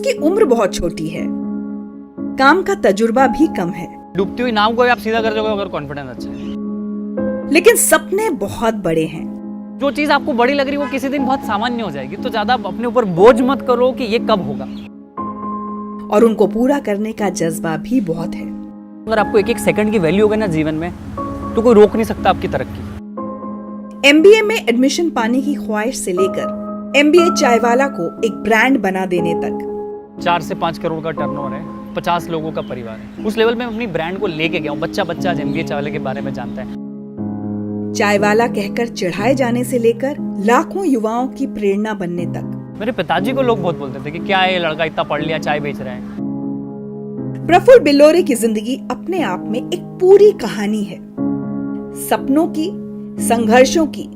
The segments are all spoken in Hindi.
उसकी उम्र बहुत छोटी है, काम का तजुर्बा भी कम है, डूबती हुई नाव को आप सीधा कर दोगे अगर कॉन्फिडेंस अच्छा है। लेकिन सपने बहुत बड़े हैं। जो चीज आपको बड़ी लग रही है वो किसी दिन बहुत सामान्य हो जाएगी, तो ज्यादा अपने ऊपर बोझ मत करो कि ये कब होगा। और उनको पूरा करने का जज्बा भी बहुत है। अगर आपको एक एक सेकंड की वैल्यू होगा ना जीवन में, तो कोई रोक नहीं सकता आपकी तरक्की। MBA में एडमिशन पाने की ख्वाहिश से लेकर MBA चायवाला को एक ब्रांड बना देने तक 4 से 5 करोड़ का टर्नओवर है, 50 लोगों का परिवार है। उस लेवल में अपनी ब्रांड को लेके गया हूँ। बच्चा आज MBA चायवाला के बारे में जानता है। चायवाला कहकर चिढ़ाए जाने से लेकर लाखों युवाओं की प्रेरणा बनने तक। मेरे पिताजी को लोग बहुत बोलते थे कि क्या है ये लड़का इतना पढ़ लिया चाय बेच रहा है। प्रफुल्ल बिल्लौरे की जिंदगी अपने आप में एक पूरी कहानी है, सपनों की, संघर्षों की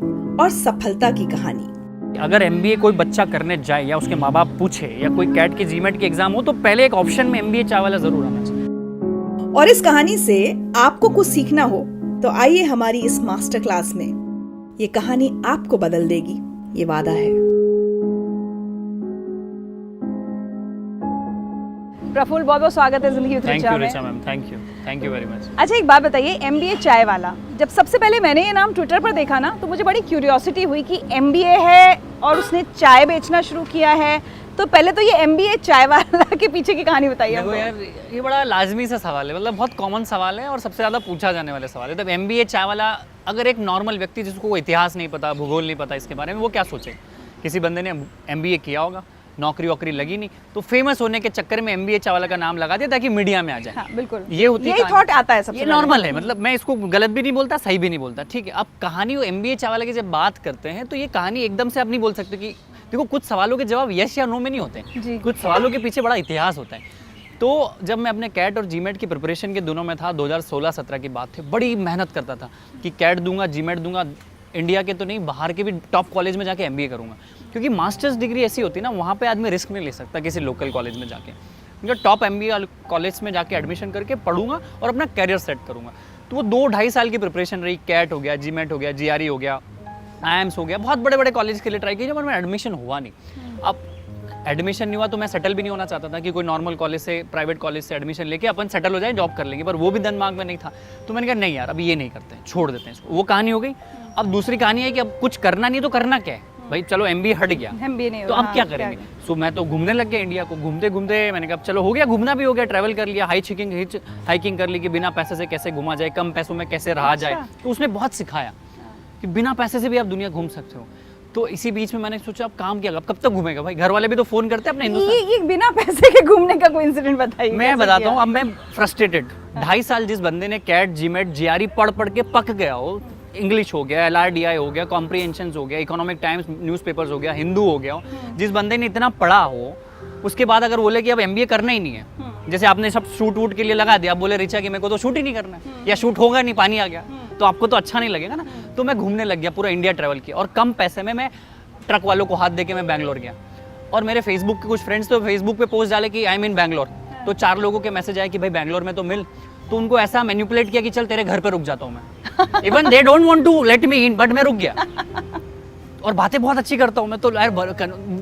और सफलता की कहानी। अगर MBA कोई बच्चा करने जाए या उसके माँ बाप पूछे या कोई कैट की जीमेट की एग्जाम हो, तो पहले एक ऑप्शन में MBA चायवाला जरूर आना चाहिए। और इस कहानी से आपको कुछ सीखना हो तो आइए हमारी इस मास्टर क्लास में। ये कहानी आपको बदल देगी, ये वादा है। प्रफुल्ल, बहुत बहुत स्वागत है जिंदगी उतरी चाह में। Ma'am, thank you very much. अच्छा, एक बात बताइए, MBA चायवाला, जब सबसे पहले मैंने ये नाम ट्विटर पर देखा ना, तो मुझे बड़ी क्यूरियोसिटी हुई कि MBA है और उसने चाय बेचना शुरू किया है। तो पहले तो ये MBA चायवाला के पीछे की कहानी बताइए। देखो यार, ये बड़ा लाजमी सा सवाल है, मतलब बहुत कॉमन सवाल है और सबसे ज़्यादा पूछा जाने वाले सवाल है। तब MBA चायवाला, अगर एक नॉर्मल व्यक्ति जिसको कोई इतिहास नहीं पता, भूगोल नहीं पता इसके बारे में, वो क्या सोचे? किसी बंदे ने MBA किया होगा, नौकरी वोकरी लगी नहीं, तो फेमस होने के चक्कर में MBA चावला का नाम लगा दिया ताकि मीडिया में आ जाए। हाँ, बिल्कुल ये होती है, यही थॉट आता है सबसे। ये नॉर्मल है, मतलब मैं इसको गलत भी नहीं बोलता, सही भी नहीं बोलता, ठीक है। अब कहानी MBA चावला की जब बात करते हैं तो ये कहानी एकदम से आप नहीं बोल सकते कि देखो, कुछ सवालों के जवाब यस या नो में नहीं होते, कुछ सवालों के पीछे बड़ा इतिहास होता है। तो जब मैं अपने कैट और जीमेट की प्रिपरेशन के दोनों में था, 2016-17 की बात थी, बड़ी मेहनत करता था कि कैट दूंगा, जीमेट दूंगा, इंडिया के तो नहीं बाहर के भी टॉप कॉलेज में जाके MBA करूंगा। क्योंकि मास्टर्स डिग्री ऐसी होती है ना, वहाँ पे आदमी रिस्क नहीं ले सकता किसी लोकल कॉलेज में जाके। क्योंकि टॉप MBA कॉलेज में जाके एडमिशन करके पढ़ूंगा और अपना कैरियर सेट करूंगा। तो वो 2-2.5 साल की प्रिपरेशन रही। कैट हो गया, जीमेट हो गया, GRE हो गया, IIMS हो गया, बहुत बड़े बड़े कॉलेज के लिए ट्राई किया, पर मैं एडमिशन हुआ नहीं। अब एडमिशन नहीं हुआ तो मैं सेटल भी नहीं होना चाहता था कि कोई नॉर्मल कॉलेज से, प्राइवेट कॉलेज से एडमिशन लेके अपन सेटल हो जाए, जॉब कर लेंगे, पर वो भी दिमाग में नहीं था। तो मैंने कहा नहीं यार, अब ये नहीं करते, छोड़ देते हैं इसको। वो कहानी हो गई। अब दूसरी कहानी है कि अब कुछ करना नहीं तो करना क्या है भाई, चलो MBA हट गया, MBA नहीं तो अब क्या करेंगे। सो मैं तो घूमने लग गया इंडिया को। घूमते घूमते मैंने कहा चलो हो गया, घूमना भी हो गया, ट्रैवल कर लिया, हाइकिंग कर ली कि बिना पैसे से कैसे घूमा जाए, कम पैसों में कैसे रहा जाए। तो उसने बहुत सिखाया कि बिना पैसे से भी आप दुनिया घूम सकते हो। तो इसी बीच में मैंने सोचा अब काम क्या, अब कब तक घूमेगा भाई, घर वाले भी तो फोन करते हैं अपने हिंदुस्तान। ये बिना पैसे के घूमने का कोई इंसिडेंट बताइए। मैं बताता हूँ। अब मैं फ्रस्ट्रेटेड, 2.5 साल जिस बंदे ने कैट, जीमेट, GRE पढ़ के पक गया हो, इंग्लिश हो गया, LRDI हो गया, कॉम्प्रिहेंशंस हो गया, इकोनॉमिक टाइम्स न्यूज़पेपर्स हो गया, हिंदू हो गया, जिस बंदे ने इतना पढ़ा हो, उसके बाद अगर बोले कि अब MBA करना ही नहीं है, जैसे आपने सब शूट वूट के लिए लगा दिया, आप बोले रिचा कि मेरे को तो शूट ही नहीं करना है, या शूट होगा नहीं, पानी आ गया, तो आपको तो अच्छा नहीं लगेगा ना। तो मैं घूमने लग गया, पूरा इंडिया ट्रैवल किया, और कम पैसे में मैं ट्रक वालों को हाथ दे के मैं बैंगलोर गया। और मेरे फेसबुक के कुछ फ्रेंड्स तो फेसबुक पे पोस्ट डाले कि आई एम इन बैंगलोर, तो 4 लोगों के मैसेज आए कि भाई बैंगलोर में तो मिल। तो उनको ऐसा मैनिपुलेट किया कि चल तेरे घर पे रुक जाता हूँ मैं। Even they don't want to let me in, but मैं रुक गया। और बातें बहुत अच्छी करता हूँ मैं, तो यार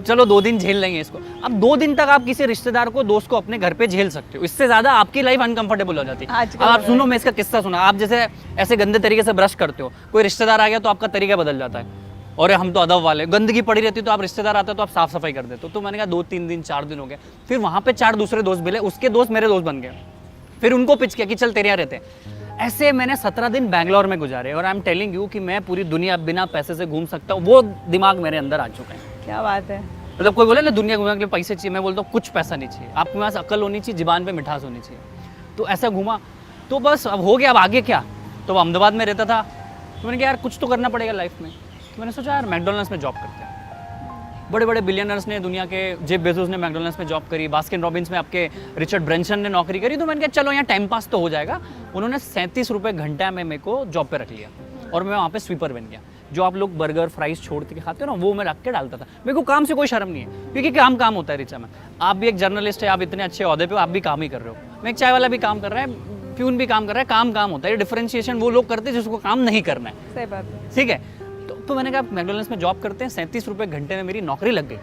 चलो 2 दिन झेल लेंगे इसको। अब 2 दिन तक आप किसी रिश्तेदार को, दोस्त को अपने घर पे झेल सकते हो, इससे ज्यादा आपकी लाइफ अनकंफर्टेबल हो जाती है। अब आप सुनो, मैं इसका किस्सा सुना। आप जैसे ऐसे गंदे तरीके से ब्रश करते हो, कोई रिश्तेदार आ गया तो आपका तरीका बदल जाता है, और हम तो अदब वाले, गंदगी पड़ी रहती तो आप रिश्तेदार आते तो आप साफ सफाई कर देते हो। तो मैंने कहा 2-3 दिन 4 दिन हो गए, फिर वहाँ पे 4 दूसरे दोस्त मिले, उसके दोस्त मेरे दोस्त बन गए, फिर उनको पिच किया कि चल तेरे यहाँ रहते हैं। ऐसे मैंने 17 दिन बैंगलोर में गुजारे, और आई एम टेलिंग यू कि मैं पूरी दुनिया बिना पैसे से घूम सकता हूँ, वो दिमाग मेरे अंदर आ चुका है। क्या बात है। मतलब कोई बोले ना दुनिया घूमने के लिए पैसे चाहिए, मैं बोलता हूँ कुछ पैसा नहीं चाहिए, आपके पास अकल होनी चाहिए, जुबान पे मिठास होनी चाहिए। तो ऐसा घूमा, तो बस अब हो गया, अब आगे क्या। तो अहमदाबाद में रहता था, तो मैंने कहा यार कुछ तो करना पड़ेगा लाइफ में। तो मैंने सोचा यार मैकडोनल्ड्स में जॉब करते हैं। बड़े बड़े बिलियनर्स ने, दुनिया के जेफ बेजोस ने मैकडोनल्ड्स में जॉब करी, बास्किन रॉबिन्स में आपके रिचर्ड ब्रेंसन ने नौकरी करी। तो मैंने कहा चलो यहाँ टाइम पास तो हो जाएगा। उन्होंने 37 रुपये घंटा में मेरे को जॉब पे रख लिया, और मैं वहाँ पे स्वीपर बन गया। जो आप लोग बर्गर फ्राइज छोड़ के खाते हो ना, वो मैं रख के डालता था। मेरे को काम से कोई शर्म नहीं है, क्योंकि काम होता है रिचा में। आप भी एक जर्नलिस्ट है, आप इतने अच्छे ओहदे पे हो, आप भी काम ही कर रहे हो। मैं एक चाय वाला भी काम कर रहा है, प्यून भी काम कर रहा है, काम होता है। डिफरेंशिएशन वो लोग करते हैं जिसको काम नहीं करना है। सही बात है। ठीक है, तो मैंने कहा मैकडोनल्ड्स में जॉब करते हैं, 37 रुपये घंटे में मेरी नौकरी लग गई।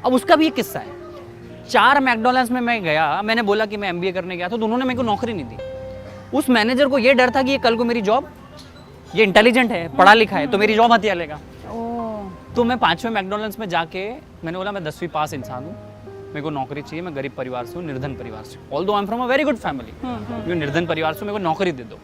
अब उसका भी एक किस्सा है। 4 मैकडॉनल्ड्स में मैं गया, मैंने बोला कि मैं एमबीए करने गया, तो उन्होंने मेरे को नौकरी नहीं दी। उस मैनेजर को ये डर था कि ये कल को मेरी जॉब, ये इंटेलिजेंट है, पढ़ा लिखा है, तो मेरी जॉब हथिया लेगा। तो मैं 5वें मैकडॉनल्ड्स में जाके मैंने बोला मैं 10वीं पास इंसान हूँ, मेरे को नौकरी चाहिए, मैं गरीब परिवार से हूँ, निर्धन परिवार से, although I am from a very good family, मैं निर्धन परिवार से, मेरे को नौकरी दे दो।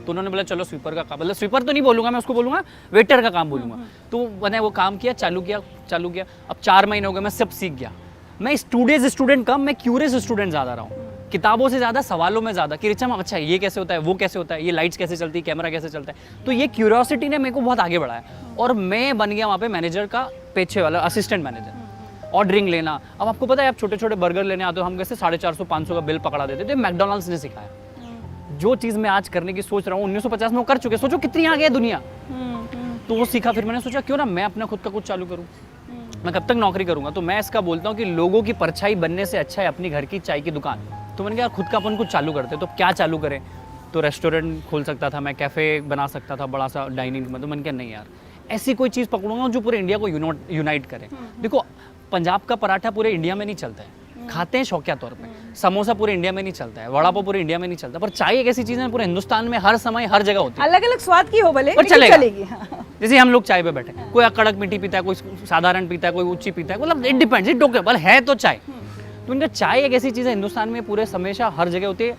तो उन्होंने बोला चलो स्वीपर का काम, मतलब स्वीपर तो नहीं बोलूँगा मैं, उसको बोलूँगा वेटर का काम बोलूँगा। तो मैंने वो काम किया, चालू किया। अब 4 महीने हो गए, मैं सब सीख गया। मैं स्टूडेंट कम, मैं क्यूरियस स्टूडेंट ज़्यादा रहा हूँ, किताबों से ज़्यादा सवालों में ज़्यादा कि रिचा अच्छा ये कैसे होता है, वो कैसे होता है, ये लाइट्स कैसे चलती है, कैमरा कैसे चलता है। तो ये क्यूरियोसिटी ने मेरे को बहुत आगे बढ़ाया और मैं बन गया वहाँ पे मैनेजर का पीछे वाला असिस्टेंट मैनेजर। ऑर्डरिंग लेना, अब आपको पता है आप छोटे छोटे बर्गर लेने आते हो, हम कैसे 450-500 का बिल पकड़ा देते थे, मैकडॉनल्ड्स ने सिखाया। जो चीज़ मैं आज करने की सोच रहा हूँ 1950 में वो कर चुके, सोचो कितनी आगे है दुनिया। तो वो सीखा, फिर मैंने सोचा क्यों ना मैं अपना खुद का कुछ चालू करूँ, मैं कब तक नौकरी करूँगा। तो मैं इसका बोलता हूँ कि लोगों की परछाई बनने से अच्छा है अपनी घर की चाय की दुकान। तो मैंने कहा खुद का अपन कुछ चालू करते, तो क्या चालू करें। तो रेस्टोरेंट खोल सकता था मैं, कैफ़े बना सकता था बड़ा सा डाइनिंग में। तो मैंने कहा नहीं यार, ऐसी कोई चीज़ पकड़ूंगा जो पूरे इंडिया को यूनाइट करे। देखो पंजाब का पराठा पूरे इंडिया में नहीं चलता है, खाते हैं शौकिया तौर पे, समोसा पूरे इंडिया में नहीं चलता है, वड़ा पाव पूरे इंडिया में नहीं चलता, पर चाय एक ऐसी चीज़ है पूरे हिंदुस्तान में हर समय हर जगह होती है। अलग अलग स्वाद की हो भले, पर लेकिन चलेगा। चलेगी। हाँ। जैसे हम लोग चाय पे बैठे, कोई कड़क मीठी पीता है, कोई साधारण पीता है, कोई ऊंची पीता है, मतलब इट डिपेंड्स, इट डोकेबल है तो चाय। तो इनका चाय एक ऐसी चीज़ है हिंदुस्तान में पूरे हमेशा हर जगह होती है,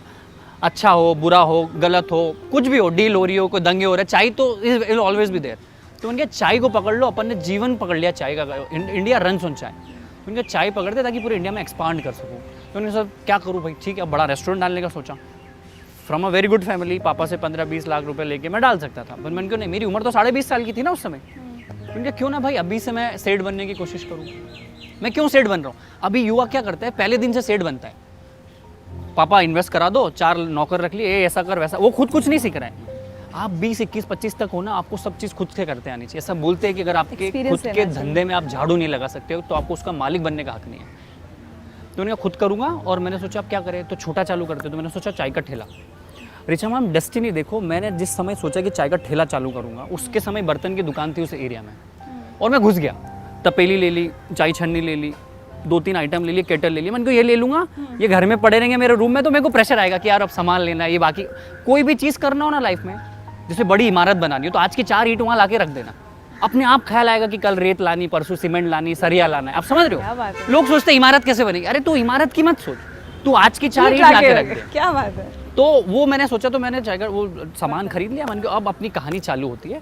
अच्छा हो बुरा हो गलत हो कुछ भी हो, डील हो रही हो, कोई दंगे हो रहे, चाय तो इज ऑलवेज भी देयर। तो उनके चाय को पकड़ लो, अपन ने जीवन पकड़ लिया चाय का, इंडिया रन ऑन चाय। उनके चाय पकड़ते ताकि पूरे इंडिया में एक्सपांड कर सकूँ। तो उन्होंने सब क्या करूँ भाई, ठीक है बड़ा रेस्टोरेंट डालने का सोचा। From a very good family, पापा से 15-20 लाख रुपए लेके मैं डाल सकता था, पर मैंने क्यों नहीं, मेरी उम्र तो 20.5 साल की थी ना उस समय। उनके क्यों ना भाई अभी से मैं सेठ बनने की कोशिश करूँ। मैं क्यों सेठ बन रहा हूँ, अभी युवा क्या करता है पहले दिन से सेठ बनता है, पापा इन्वेस्ट करा दो, 4 नौकर रख लिए, ऐसा कर वैसा, वो खुद कुछ नहीं सीख रहा है। आप 20, 21, 25 तक हो ना, आपको सब चीज़ खुद से करते आनी चाहिए। सब बोलते हैं कि अगर आपके Experience खुद के लेना धंधे में आप झाड़ू नहीं लगा सकते हो तो आपको उसका मालिक बनने का हक नहीं है। तो उन्हें खुद करूँगा, और मैंने सोचा आप क्या करें, तो छोटा चालू करते। तो मैंने सोचा चाय का ठेला। रिचा मैम डेस्टिनी देखो, मैंने जिस समय सोचा कि चाय का ठेला चालू करूँगा उसके समय बर्तन की दुकान थी उस एरिया में, और मैं घुस गया। तपेली ले ली, चाय छन्नी ले ली, 2-3 आइटम ले लिए, केटल ले लिया। मैंने कहा ये ले लूँगा, ये घर में पड़े रहेंगे मेरे रूम में, तो मेरे को प्रेशर आएगा कि यार अब सामान लेना है, ये बाकी कोई भी चीज़ करना हो ना लाइफ में, जैसे बड़ी इमारत बनानी हो तो आज की 4 ईंट वहाँ ला के रख देना, अपने आप ख्याल आएगा कि कल रेत लानी, परसों सीमेंट लानी, सरिया लाना है। आप समझ रहे क्या हो, बात है। लोग सोचते हैं इमारत कैसे बनेगी, अरे तू इमारत की मत सोच, तू आज की 4 ईंट ला के रख दे। क्या बात है। तो वो मैंने सोचा, तो मैंने जाकर वो सामान खरीद लिया। मैंने कहा अब अपनी कहानी चालू होती है।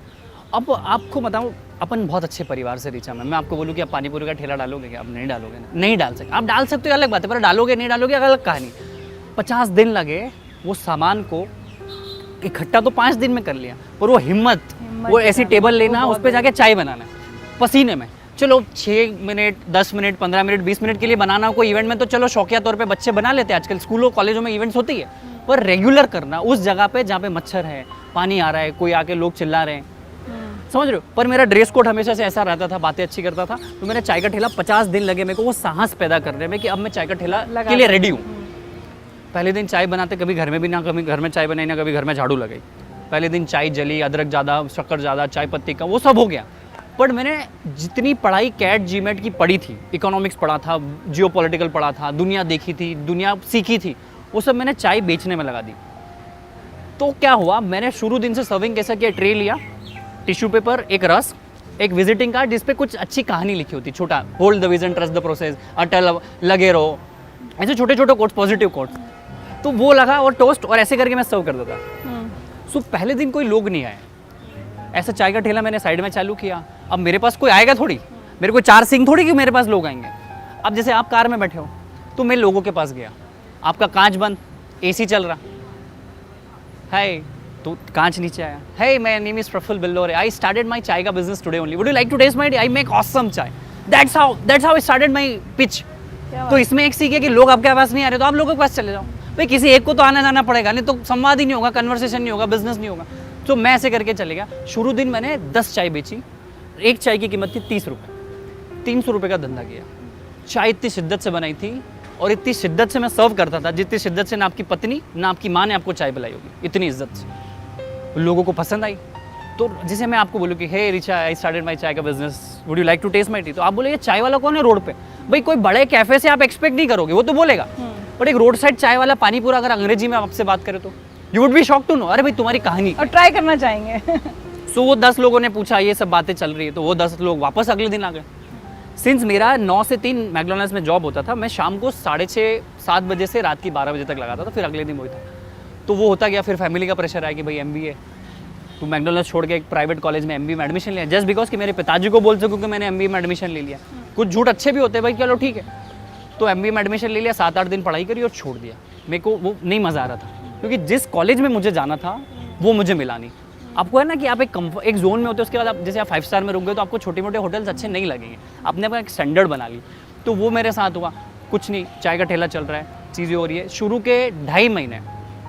अब आपको बताऊं, अपन बहुत अच्छे परिवार से रिचा मैं आपको बोलूँ कि आप पानी पूरी का ठेला डालोगे क्या, अब नहीं डालोगे ना, नहीं डाल सकते। आप डाल सकते हो अलग बात है, पर डालोगे नहीं डालोगे अलग कहानी। 50 दिन लगे वो सामान को इकट्ठा, तो 5 दिन में कर लिया, पर वो हिम्मत वो ऐसी टेबल लेना, उस पर जाके चाय बनाना पसीने में। चलो 6 मिनट 10 मिनट 15 मिनट 20 मिनट के लिए बनाना कोई इवेंट में, तो चलो शौकिया तौर पे बच्चे बना लेते हैं, आजकल स्कूलों कॉलेजों में इवेंट्स होती है। पर रेगुलर करना उस जगह पे जहाँ पे मच्छर है, पानी आ रहा है, कोई आके लोग चिल्ला रहे हैं, समझ रहे हो। पर मेरा ड्रेस कोड हमेशा से ऐसा रहता था, बातें अच्छी करता था। तो मैंने चाय का ठेला 50 दिन लगे मेरे को वो साहस पैदा करने में कि अब मैं चाय का ठेला के लिए रेडी हूँ। पहले दिन चाय बनाते, कभी घर में भी ना, कभी घर में चाय बनाई ना, कभी घर में झाड़ू लगाई। पहले दिन चाय जली, अदरक ज़्यादा, शक्कर ज़्यादा, चाय पत्ती का, वो सब हो गया। पर मैंने जितनी पढ़ाई कैट जीमेट की पढ़ी थी, इकोनॉमिक्स पढ़ा था, जियोपॉलिटिकल पढ़ा था, दुनिया देखी थी, दुनिया सीखी थी, वो सब मैंने चाय बेचने में लगा दी। तो क्या हुआ, मैंने शुरू दिन से सर्विंग कैसा किया, ट्रे लिया, टिश्यू पेपर, एक रस, एक विजिटिंग कार्ड जिस पे कुछ अच्छी कहानी लिखी होती, छोटा, hold the vision, trust the process, अटल, लगे रहो, ऐसे छोटे छोटे कोट्स, पॉजिटिव कोट्स। तो वो लगा, और टोस्ट, और ऐसे करके मैं सर्व करता था। सो पहले दिन कोई लोग नहीं आए, ऐसा चाय का ठेला मैंने साइड में चालू किया। अब मेरे पास कोई आएगा थोड़ी, मेरे को 4 सिंह थोड़ी कि मेरे पास लोग आएंगे। अब जैसे आप कार में बैठे हो तो मैं लोगों के पास गया, आपका कांच बंद, एसी चल रहा है, तो कांच नीचे आया, hey my name is Praful Billore, I started my चाय का business today only, would you like to taste my tea? I make awesome चाय, that's how I started my pitch। तो इसमें एक सीख है कि लोग आपके पास नहीं आ रहे तो आप लोगों के पास चले जाओ भाई, किसी एक को तो आना जाना पड़ेगा, नहीं तो संवाद ही नहीं होगा, कन्वर्सेशन नहीं होगा, बिजनेस नहीं होगा। तो मैं ऐसे करके चले गया। शुरू दिन मैंने 10 चाय बेची, एक चाय की कीमत थी 30 रुपये, 300 रुपये का धंधा किया। चाय इतनी शिद्दत से बनाई थी और इतनी शिद्दत से मैं सर्व करता था जितनी शिद्दत से ना आपकी पत्नी ना आपकी माँ ने आपको चाय पिलाई होगी, इतनी इज्जत से। लोगों को पसंद आई। तो जैसे मैं आपको बोलूँ कि हे Richa, I started my chai का business would you like to taste my tea? तो आप बोले ये चाय वाला कौन है रोड पे? भाई कोई बड़े कैफे से आप एक्सपेक्ट नहीं करोगे, वो तो बोलेगा, बट एक रोड साइड चाय वाला पानीपुरा अगर अंग्रेजी में आपसे बात करे तो you would be shock to know, अरे भाई तुम्हारी कहानी। और ट्राई करना चाहेंगे। सो वो 10 लोगों ने पूछा ये सब बातें चल रही है, तो वो 10 लोग वापस अगले दिन आ गए। सिंस मेरा 9 से 3 मैकडोनल्ड्स में जॉब होता था, मैं शाम को 6:30-7 बजे से रात की 12 बजे तक लगाता था, फिर अगले दिन वही था। तो वो होता गया, फिर फैमिली का प्रेशर आया कि भाई MBA, तो मैकडोनल्ड्स छोड़ के एक प्राइवेट कॉलेज में MBA में एडमिशन लिया, जस्ट बिकॉज कि मेरे पिताजी को बोल सकूँ कि मैंने MBA में एडमिशन ले लिया। कुछ झूठ अच्छे भी होते हैं भाई, चलो ठीक है। तो MBA में एडमिशन ले लिया, 7-8 दिन पढ़ाई करी और छोड़ दिया। मेरे को वो नहीं मज़ा आ रहा था, क्योंकि जिस कॉलेज में मुझे जाना था वो मुझे मिला नहीं। आपको है ना कि आप एक जोन में होते हो, उसके बाद आप जैसे आप 5 स्टार में रुक गए तो आपको छोटे मोटे होटल्स अच्छे नहीं लगेंगे, आपने अपना एक स्टैंडर्ड बना ली। तो वो मेरे साथ हुआ, कुछ नहीं, चाय का ठेला चल रहा है, चीज़ें हो रही है। शुरू के 2.5 महीने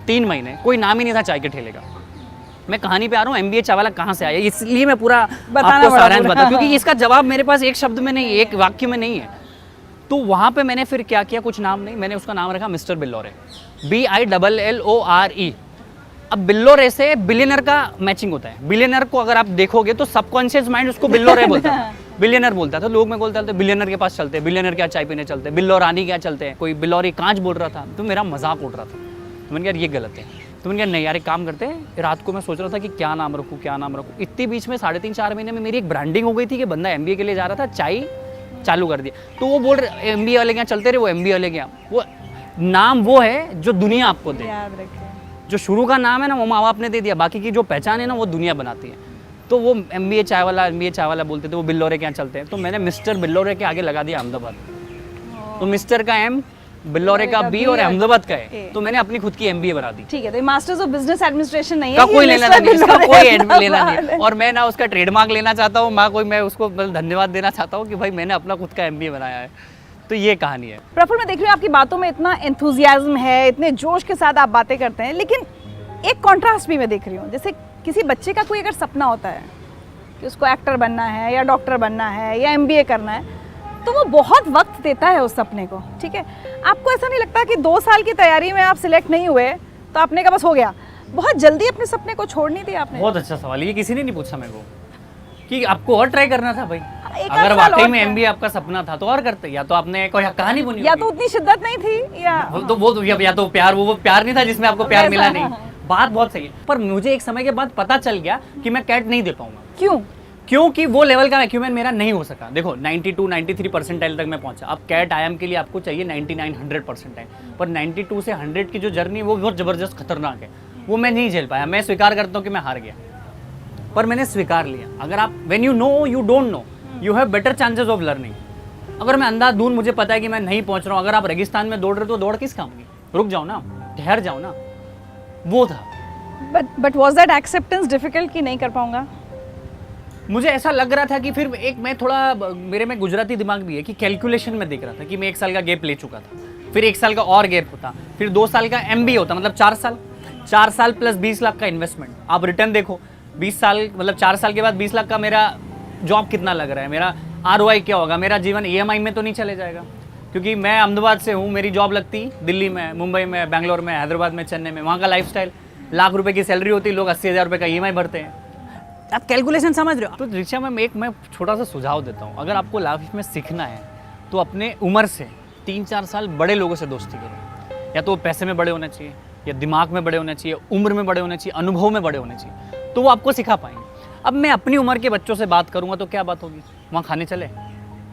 3 महीने कोई नाम ही नहीं था चाय के ठेले का। मैं कहानी पे आ रहा हूँ, MBA चाय वाला कहाँ से आया, इसलिए मैं पूरा आपको सारांश बता, क्योंकि इसका जवाब मेरे पास एक शब्द में नहीं, एक वाक्य में नहीं है। तो वहाँ पे मैंने फिर क्या किया, कुछ नाम नहीं, मैंने उसका नाम रखा मिस्टर बिल्लोरे, BILLORE। अब बिल्लोरे से बिलियनर का मैचिंग होता है। बिलियनर को अगर आप देखोगे तो सबकॉन्शियस माइंड उसको बिल्लोरे बोलता है, बिलियनर बोलता था। लोग मैं बोलते थे बिलियनर के पास चलते हैं, बिलियनर क्या चाय पीने चलते हैं, बिल्लो रानी क्या चलते हैं, कोई बिल्लोरी कांच बोल रहा था, तो मेरा मजाक उड़ रहा था। तो मैंने कहा ये गलत है। तो मैंने कहा नहीं यार, एक काम करते हैं। रात को मैं सोच रहा था कि क्या नाम रखूँ, क्या नाम रखूँ। इतनी बीच में 3.5-4 महीने में मेरी एक ब्रांडिंग हो गई थी कि बंदा MBA के लिए जा रहा था, चाय चालू कर दिया। तो वो बोल रहे MBA वाले क्या चलते रहे, वो MBA वाले क्या। वो नाम वो है जो दुनिया आपको दे, याद रखें। जो शुरू का नाम है ना वो माँ बाप ने दे दिया, बाकी की जो पहचान है ना वो दुनिया बनाती है। तो वो MBA चाय वाला बोलते थे, वो बिल्लोरे क्या चलते हैं। तो मैंने मिस्टर बिल्लोरे के आगे लगा दिया अहमदाबाद। तो मिस्टर का M, बिल्लोरे का B और अहमदाबाद का है। तो मैंने अपनी खुद की MBA बना दी। ठीक है, तो मास्टर्स ऑफ बिजनेस एडमिनिस्ट्रेशन नहीं है, का कोई लेना नहीं, इसका कोई लेना नहीं। और मैं ना उसका ट्रेडमार्क लेना चाहता हूँ, मैं उसको धन्यवाद देना चाहता हूँ कि भाई मैंने अपना खुद का MBA बनाया है। तो ये कहानी है। प्रफुल्ल, मैं देख रही हूँ आपकी बातों में इतना एंथुजियाज्म है, इतने जोश के साथ आप बातें करते हैं, लेकिन एक कॉन्ट्रास्ट भी मैं देख रही हूँ। जैसे किसी बच्चे का कोई अगर सपना होता है कि उसको एक्टर बनना है या डॉक्टर बनना है या MBA करना है, तो वो बहुत वक्त देता है उस सपने को, ठीक है। आपको ऐसा नहीं लगता कि 2 साल की तैयारी में आप सिलेक्ट नहीं हुए तो आपने कहा बस हो गया, बहुत जल्दी अपने सपने को छोड़ नहीं दिया आपने? बहुत अच्छा सवाल, ये किसी ने नहीं पूछा मेरे को कि आपको और ट्राई करना था भाई। एक अगर साल वाकई और में क्या? MBA आपका सपना था तो और करते, या तो आपने कोई कहानी बुनी या होगी। तो उतनी शिद्दत नहीं थी, या या तो प्यार, वो प्यार नहीं था जिसमें आपको प्यार मिला नहीं। बात बहुत सही है, पर मुझे एक समय के बाद पता चल गया कि मैं कैट नहीं दे पाऊंगा। क्यों? क्योंकि वो लेवल का एक्यूमेंट मेरा नहीं हो सका। देखो 92-93 परसेंटाइल तक मैं पहुंचा। अब कैट IIM के लिए आपको चाहिए 99-100 परसेंटाइल, पर 92 से 100 की जो जर्नी है वो बहुत ज़बरदस्त खतरनाक है, वो मैं नहीं झेल पाया। मैं स्वीकार करता हूँ कि मैं हार गया, पर मैंने स्वीकार लिया। अगर आप when you know you don't know, you have better chances of learning. अगर मैं अंधाधुंध मुझे पता है कि मैं नहीं पहुंच रहा हूँ, अगर आप रेगिस्तान में दौड़ रहे हो तो दौड़ किस काम की, रुक जाओ ना, ठहर जाओ ना। वो था। But was that acceptance difficult कि नहीं कर पाऊंगा? मुझे ऐसा लग रहा था कि फिर एक मैं थोड़ा, मेरे में गुजराती दिमाग भी है कि कैलकुलेशन में देख रहा था कि मैं 1 साल का गैप ले चुका था, फिर 1 साल का और गैप होता, फिर 2 साल का MBA होता, मतलब 4 साल प्लस 20 लाख का इन्वेस्टमेंट। आप रिटर्न देखो, 20 साल मतलब 4 साल के बाद 20 लाख का मेरा जॉब कितना लग रहा है, मेरा ROI क्या होगा, मेरा जीवन EMI में तो नहीं चले जाएगा। क्योंकि मैं अहमदाबाद से हूँ, मेरी जॉब लगती दिल्ली में, मुंबई में, बेंगलोर में, हैदराबाद में, चेन्नई में, वहाँ का लाइफस्टाइल, लाख रुपए की सैलरी होती, लोग 80,000 रुपये का EMI भरते हैं। आप कैलकुलेशन समझ रहे हो? तो रिक्शा में मैं छोटा सा सुझाव देता हूँ, अगर आपको लाइफ में सीखना है तो अपने उम्र से 3-4 साल बड़े लोगों से दोस्ती करो। या तो वो पैसे में बड़े होने चाहिए, या दिमाग में बड़े होने चाहिए, उम्र में बड़े होने चाहिए, अनुभव में बड़े होने चाहिए, तो वो आपको सिखा पाएंगे। अब मैं अपनी उम्र के बच्चों से बात करूँगा तो क्या बात होगी, वहाँ खाने चले,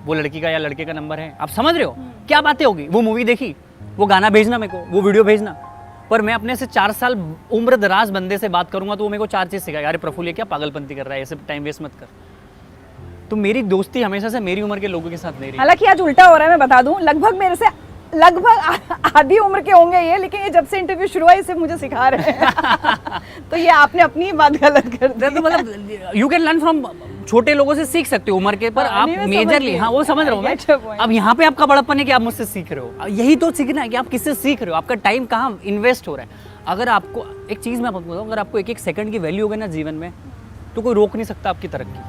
वो लड़की का या लड़के का नंबर है, आप समझ रहे हो क्या बातें होगी, वो मूवी देखी, वो गाना भेजना मेरे को, वो वीडियो भेजना। पर मैं अपने से 4 साल उम्र दराज बंदे से बात करूंगा तो वो मेरे को 4 चीज़ सिखाएगा, अरे प्रफुल्ल ये क्या पागलपंती कर रहा है, ऐसे टाइम वेस्ट मत कर। तो मेरी दोस्ती हमेशा से मेरी उम्र के लोगों के साथ नहीं रही। हालांकि आज उल्टा हो रहा है, मैं बता दूं, लगभग मेरे से आधी उम्र के होंगे ये, लेकिन ये जब से इंटरव्यू शुरू हुआ इसे मुझे सिखा रहे हैं। तो ये आपने अपनी बात गलत कर दी। तो मतलब यू कैन लर्न फ्रॉम, छोटे लोगों से सीख सकते हो उम्र के, पर आप मेजरली, हाँ वो समझ रहा हूँ मैं। अब यहाँ पे आपका बड़प्पन है कि आप मुझसे सीख रहे हो, यही तो सीखना है कि आप किससे सीख रहे हो, आपका टाइम कहाँ इन्वेस्ट हो रहा है। अगर आपको एक चीज़ मैं आपको बताऊँ, अगर आपको 1-1 सेकंड की वैल्यू होगी ना जीवन में, तो कोई रोक नहीं सकता आपकी तरक्की।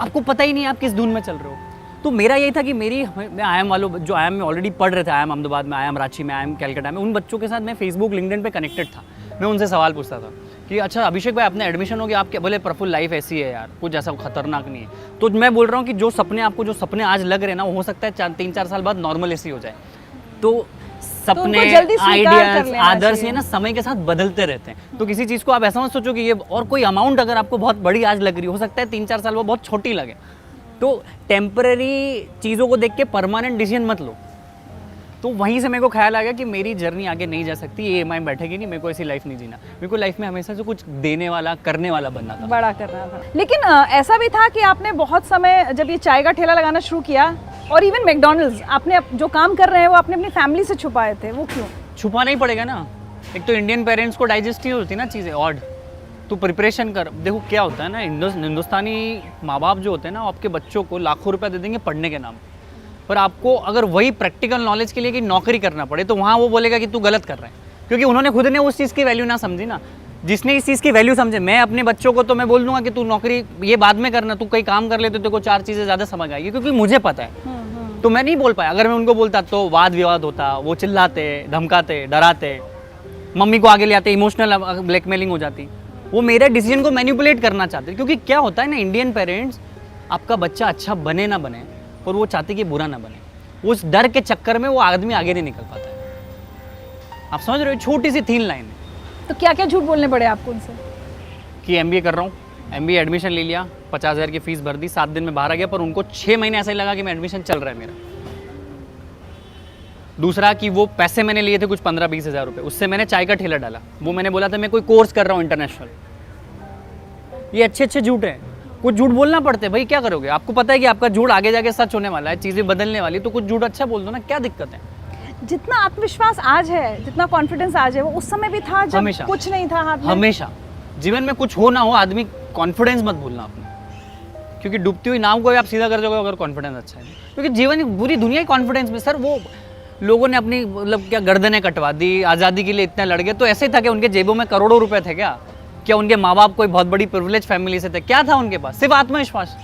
आपको पता ही नहीं आप किस धुन में चल रहे हो। तो मेरा यही था कि मैं IIM वालों, जो IIM में ऑलरेडी पढ़ रहे थे, IIM अहमदाबाद में, IIM रांची में, IIM कलकत्ता में, उन बच्चों के साथ मैं फेसबुक लिंक्डइन पे कनेक्टेड था। मैं उनसे सवाल पूछता था कि अच्छा अभिषेक भाई आपने एडमिशन हो गया, आप क्या बोले प्रफुल्ल लाइफ ऐसी है यार, कुछ ऐसा खतरनाक नहीं है। तो मैं बोल रहा हूँ कि जो सपने आज लग रहे हैं ना, वो हो सकता है 3-4 साल बाद नॉर्मल ऐसी हो जाए। तो सपने, उनको जल्दी स्वीकार कर आइडियाज, लेना आदर्श चाहिए। ये ना समय के साथ बदलते रहते हैं। तो किसी चीज़ को आप ऐसा मत सोचो कि ये, और कोई अमाउंट अगर आपको बहुत बड़ी आज लग रही हो सकता है 3-4 साल बाद बहुत छोटी लगे। तो टेम्पररी चीज़ों को देख के परमानेंट डिसीजन मत लो। तो वहीं से मेरे को ख्याल आ गया कि मेरी जर्नी आगे नहीं जा सकती, ये EMI बैठेगी नहीं, मेरे को ऐसी लाइफ नहीं जीना। मेरे को लाइफ में हमेशा से कुछ देने वाला, करने वाला बनना था। बड़ा करना था। लेकिन ऐसा भी था कि आपने बहुत समय जब ये चाय का ठेला लगाना शुरू किया, और इवन मैकडॉनल्ड्स, आपने जो काम कर रहे हैं वो आपने अपनी फैमिली से छुपाए थे, वो क्यों? छुपाना ही पड़ेगा ना। एक तो इंडियन पेरेंट्स को डाइजेस्ट ही होती ना चीज़ें, ऑड। तू प्रिपरेशन कर। देखो क्या होता है ना, हिंदुस्तानी माँ बाप जो होते हैं ना, आपके बच्चों को लाखों रुपया दे देंगे पढ़ने के नाम पर, आपको अगर वही प्रैक्टिकल नॉलेज के लिए कि नौकरी करना पड़े तो वहाँ वो बोलेगा कि तू गलत कर रहा है, क्योंकि उन्होंने खुद ने उस चीज़ की वैल्यू ना समझी ना। जिसने इस चीज़ की वैल्यू समझे, मैं अपने बच्चों को तो मैं बोल दूंगा कि तू नौकरी ये बाद में करना, तू कहीं काम कर ले तो तेरे को 4 चीज़ें ज़्यादा समझ आएगी, क्योंकि मुझे पता है। तो मैं नहीं बोल पाया। अगर मैं उनको बोलता तो वाद विवाद होता, वो चिल्लाते, धमकाते, डराते, मम्मी को आगे ले आते, इमोशनल ब्लैकमेलिंग हो जाती। वो मेरे डिसीजन को मैनिपुलेट करना चाहते, क्योंकि क्या होता है ना, इंडियन पेरेंट्स, आपका बच्चा अच्छा बने ना बने, और वो चाहते कि बुरा ना बने। उस डर के चक्कर में वो आदमी आगे नहीं निकल पाता है। आप समझ रहे हो, छोटी सी 3 लाइन है। तो क्या क्या झूठ बोलने पड़े आपको उनसे? कि MBA कर रहा हूँ, MBA एडमिशन ले लिया, 50,000 की फीस भर दी, 7 दिन में बाहर आ गया, पर उनको 6 महीने ऐसा ही लगा कि मैं एडमिशन चल रहा है मेरा। दूसरा कि वो पैसे मैंने लिए थे कुछ 15-20 हज़ार रुपये, उससे मैंने चाय का ठेला डाला। वो मैंने बोला था मैं कोई कोर्स कर रहा हूँ इंटरनेशनल। ये अच्छे झूठ हैं। कुछ झूठ बोलना पड़ते हैं भाई, क्या करोगे? आपको पता है कि आपका झूठ आगे जाके सच होने वाला है, चीज़ें बदलने वाली, तो कुछ झूठ अच्छा बोल दो ना, क्या दिक्कत है? जितना आत्मविश्वास आज है, जितना कॉन्फिडेंस आज है, वो उस समय भी था जब हमेशा। कुछ नहीं था हाथ में। हमेशा जीवन में कुछ हो ना हो, आदमी कॉन्फिडेंस मत भूलना अपना, क्योंकि डूबती हुई नाव को भी आप सीधा कर दोगे अगर कॉन्फिडेंस अच्छा है। क्योंकि जीवन पूरी दुनिया ही कॉन्फिडेंस में। सर वो लोगों ने अपनी मतलब क्या गर्दनें कटवा दी, आज़ादी के लिए इतने लड़ गए, तो ऐसे ही था कि उनके जेबों में करोड़ों रुपए थे क्या? क्या उनके माँ बाप कोई बहुत बड़ी प्रिविलेज फैमिली से थे? क्या था उनके पास? सिर्फ आत्मविश्वास।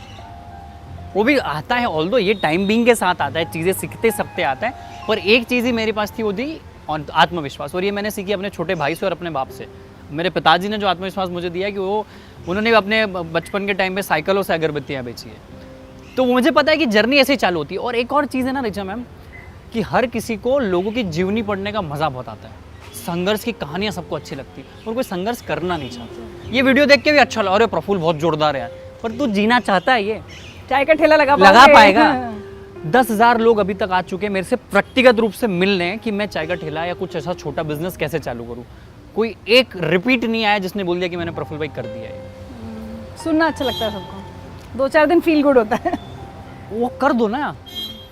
वो भी आता है, ऑल्दो ये टाइम बीइंग के साथ आता है, चीज़ें सीखते सकते आता है, पर एक चीज़ ही मेरे पास थी, वो थी आत्मविश्वास। और ये मैंने सीखी अपने छोटे भाई से और अपने बाप से। मेरे पिताजी ने जो आत्मविश्वास मुझे दिया है कि उन्होंने अपने बचपन के टाइम पे साइकिलों से अगरबत्तियाँ बेची है, तो मुझे पता है कि जर्नी ऐसे ही चालू होती है। और एक और चीज़ है ना रिचा मैम, कि हर किसी को लोगों की जीवनी पढ़ने का मज़ा बहुत आता है। संघर्ष की कहानियाँ सबको अच्छी लगती और कोई संघर्ष करना नहीं चाहता। ये वीडियो देख के भी अच्छा लगा, अरे प्रफुल्ल बहुत जोरदार है यार, पर तू जीना चाहता है? ये चाय का ठेला लगा पाएगा? 10,000 लोग अभी तक आ चुके हैं मेरे से व्यक्तिगत रूप से मिलने हैं कि मैं चाय का ठेला या कुछ ऐसा छोटा बिजनेस कैसे चालू करूँ। कोई एक रिपीट नहीं आया जिसने बोल दिया कि मैंने प्रफुल्ल भाई कर दिया है। सुनना अच्छा लगता है सबको, 2-4 दिन फील गुड होता है। वो कर दो ना,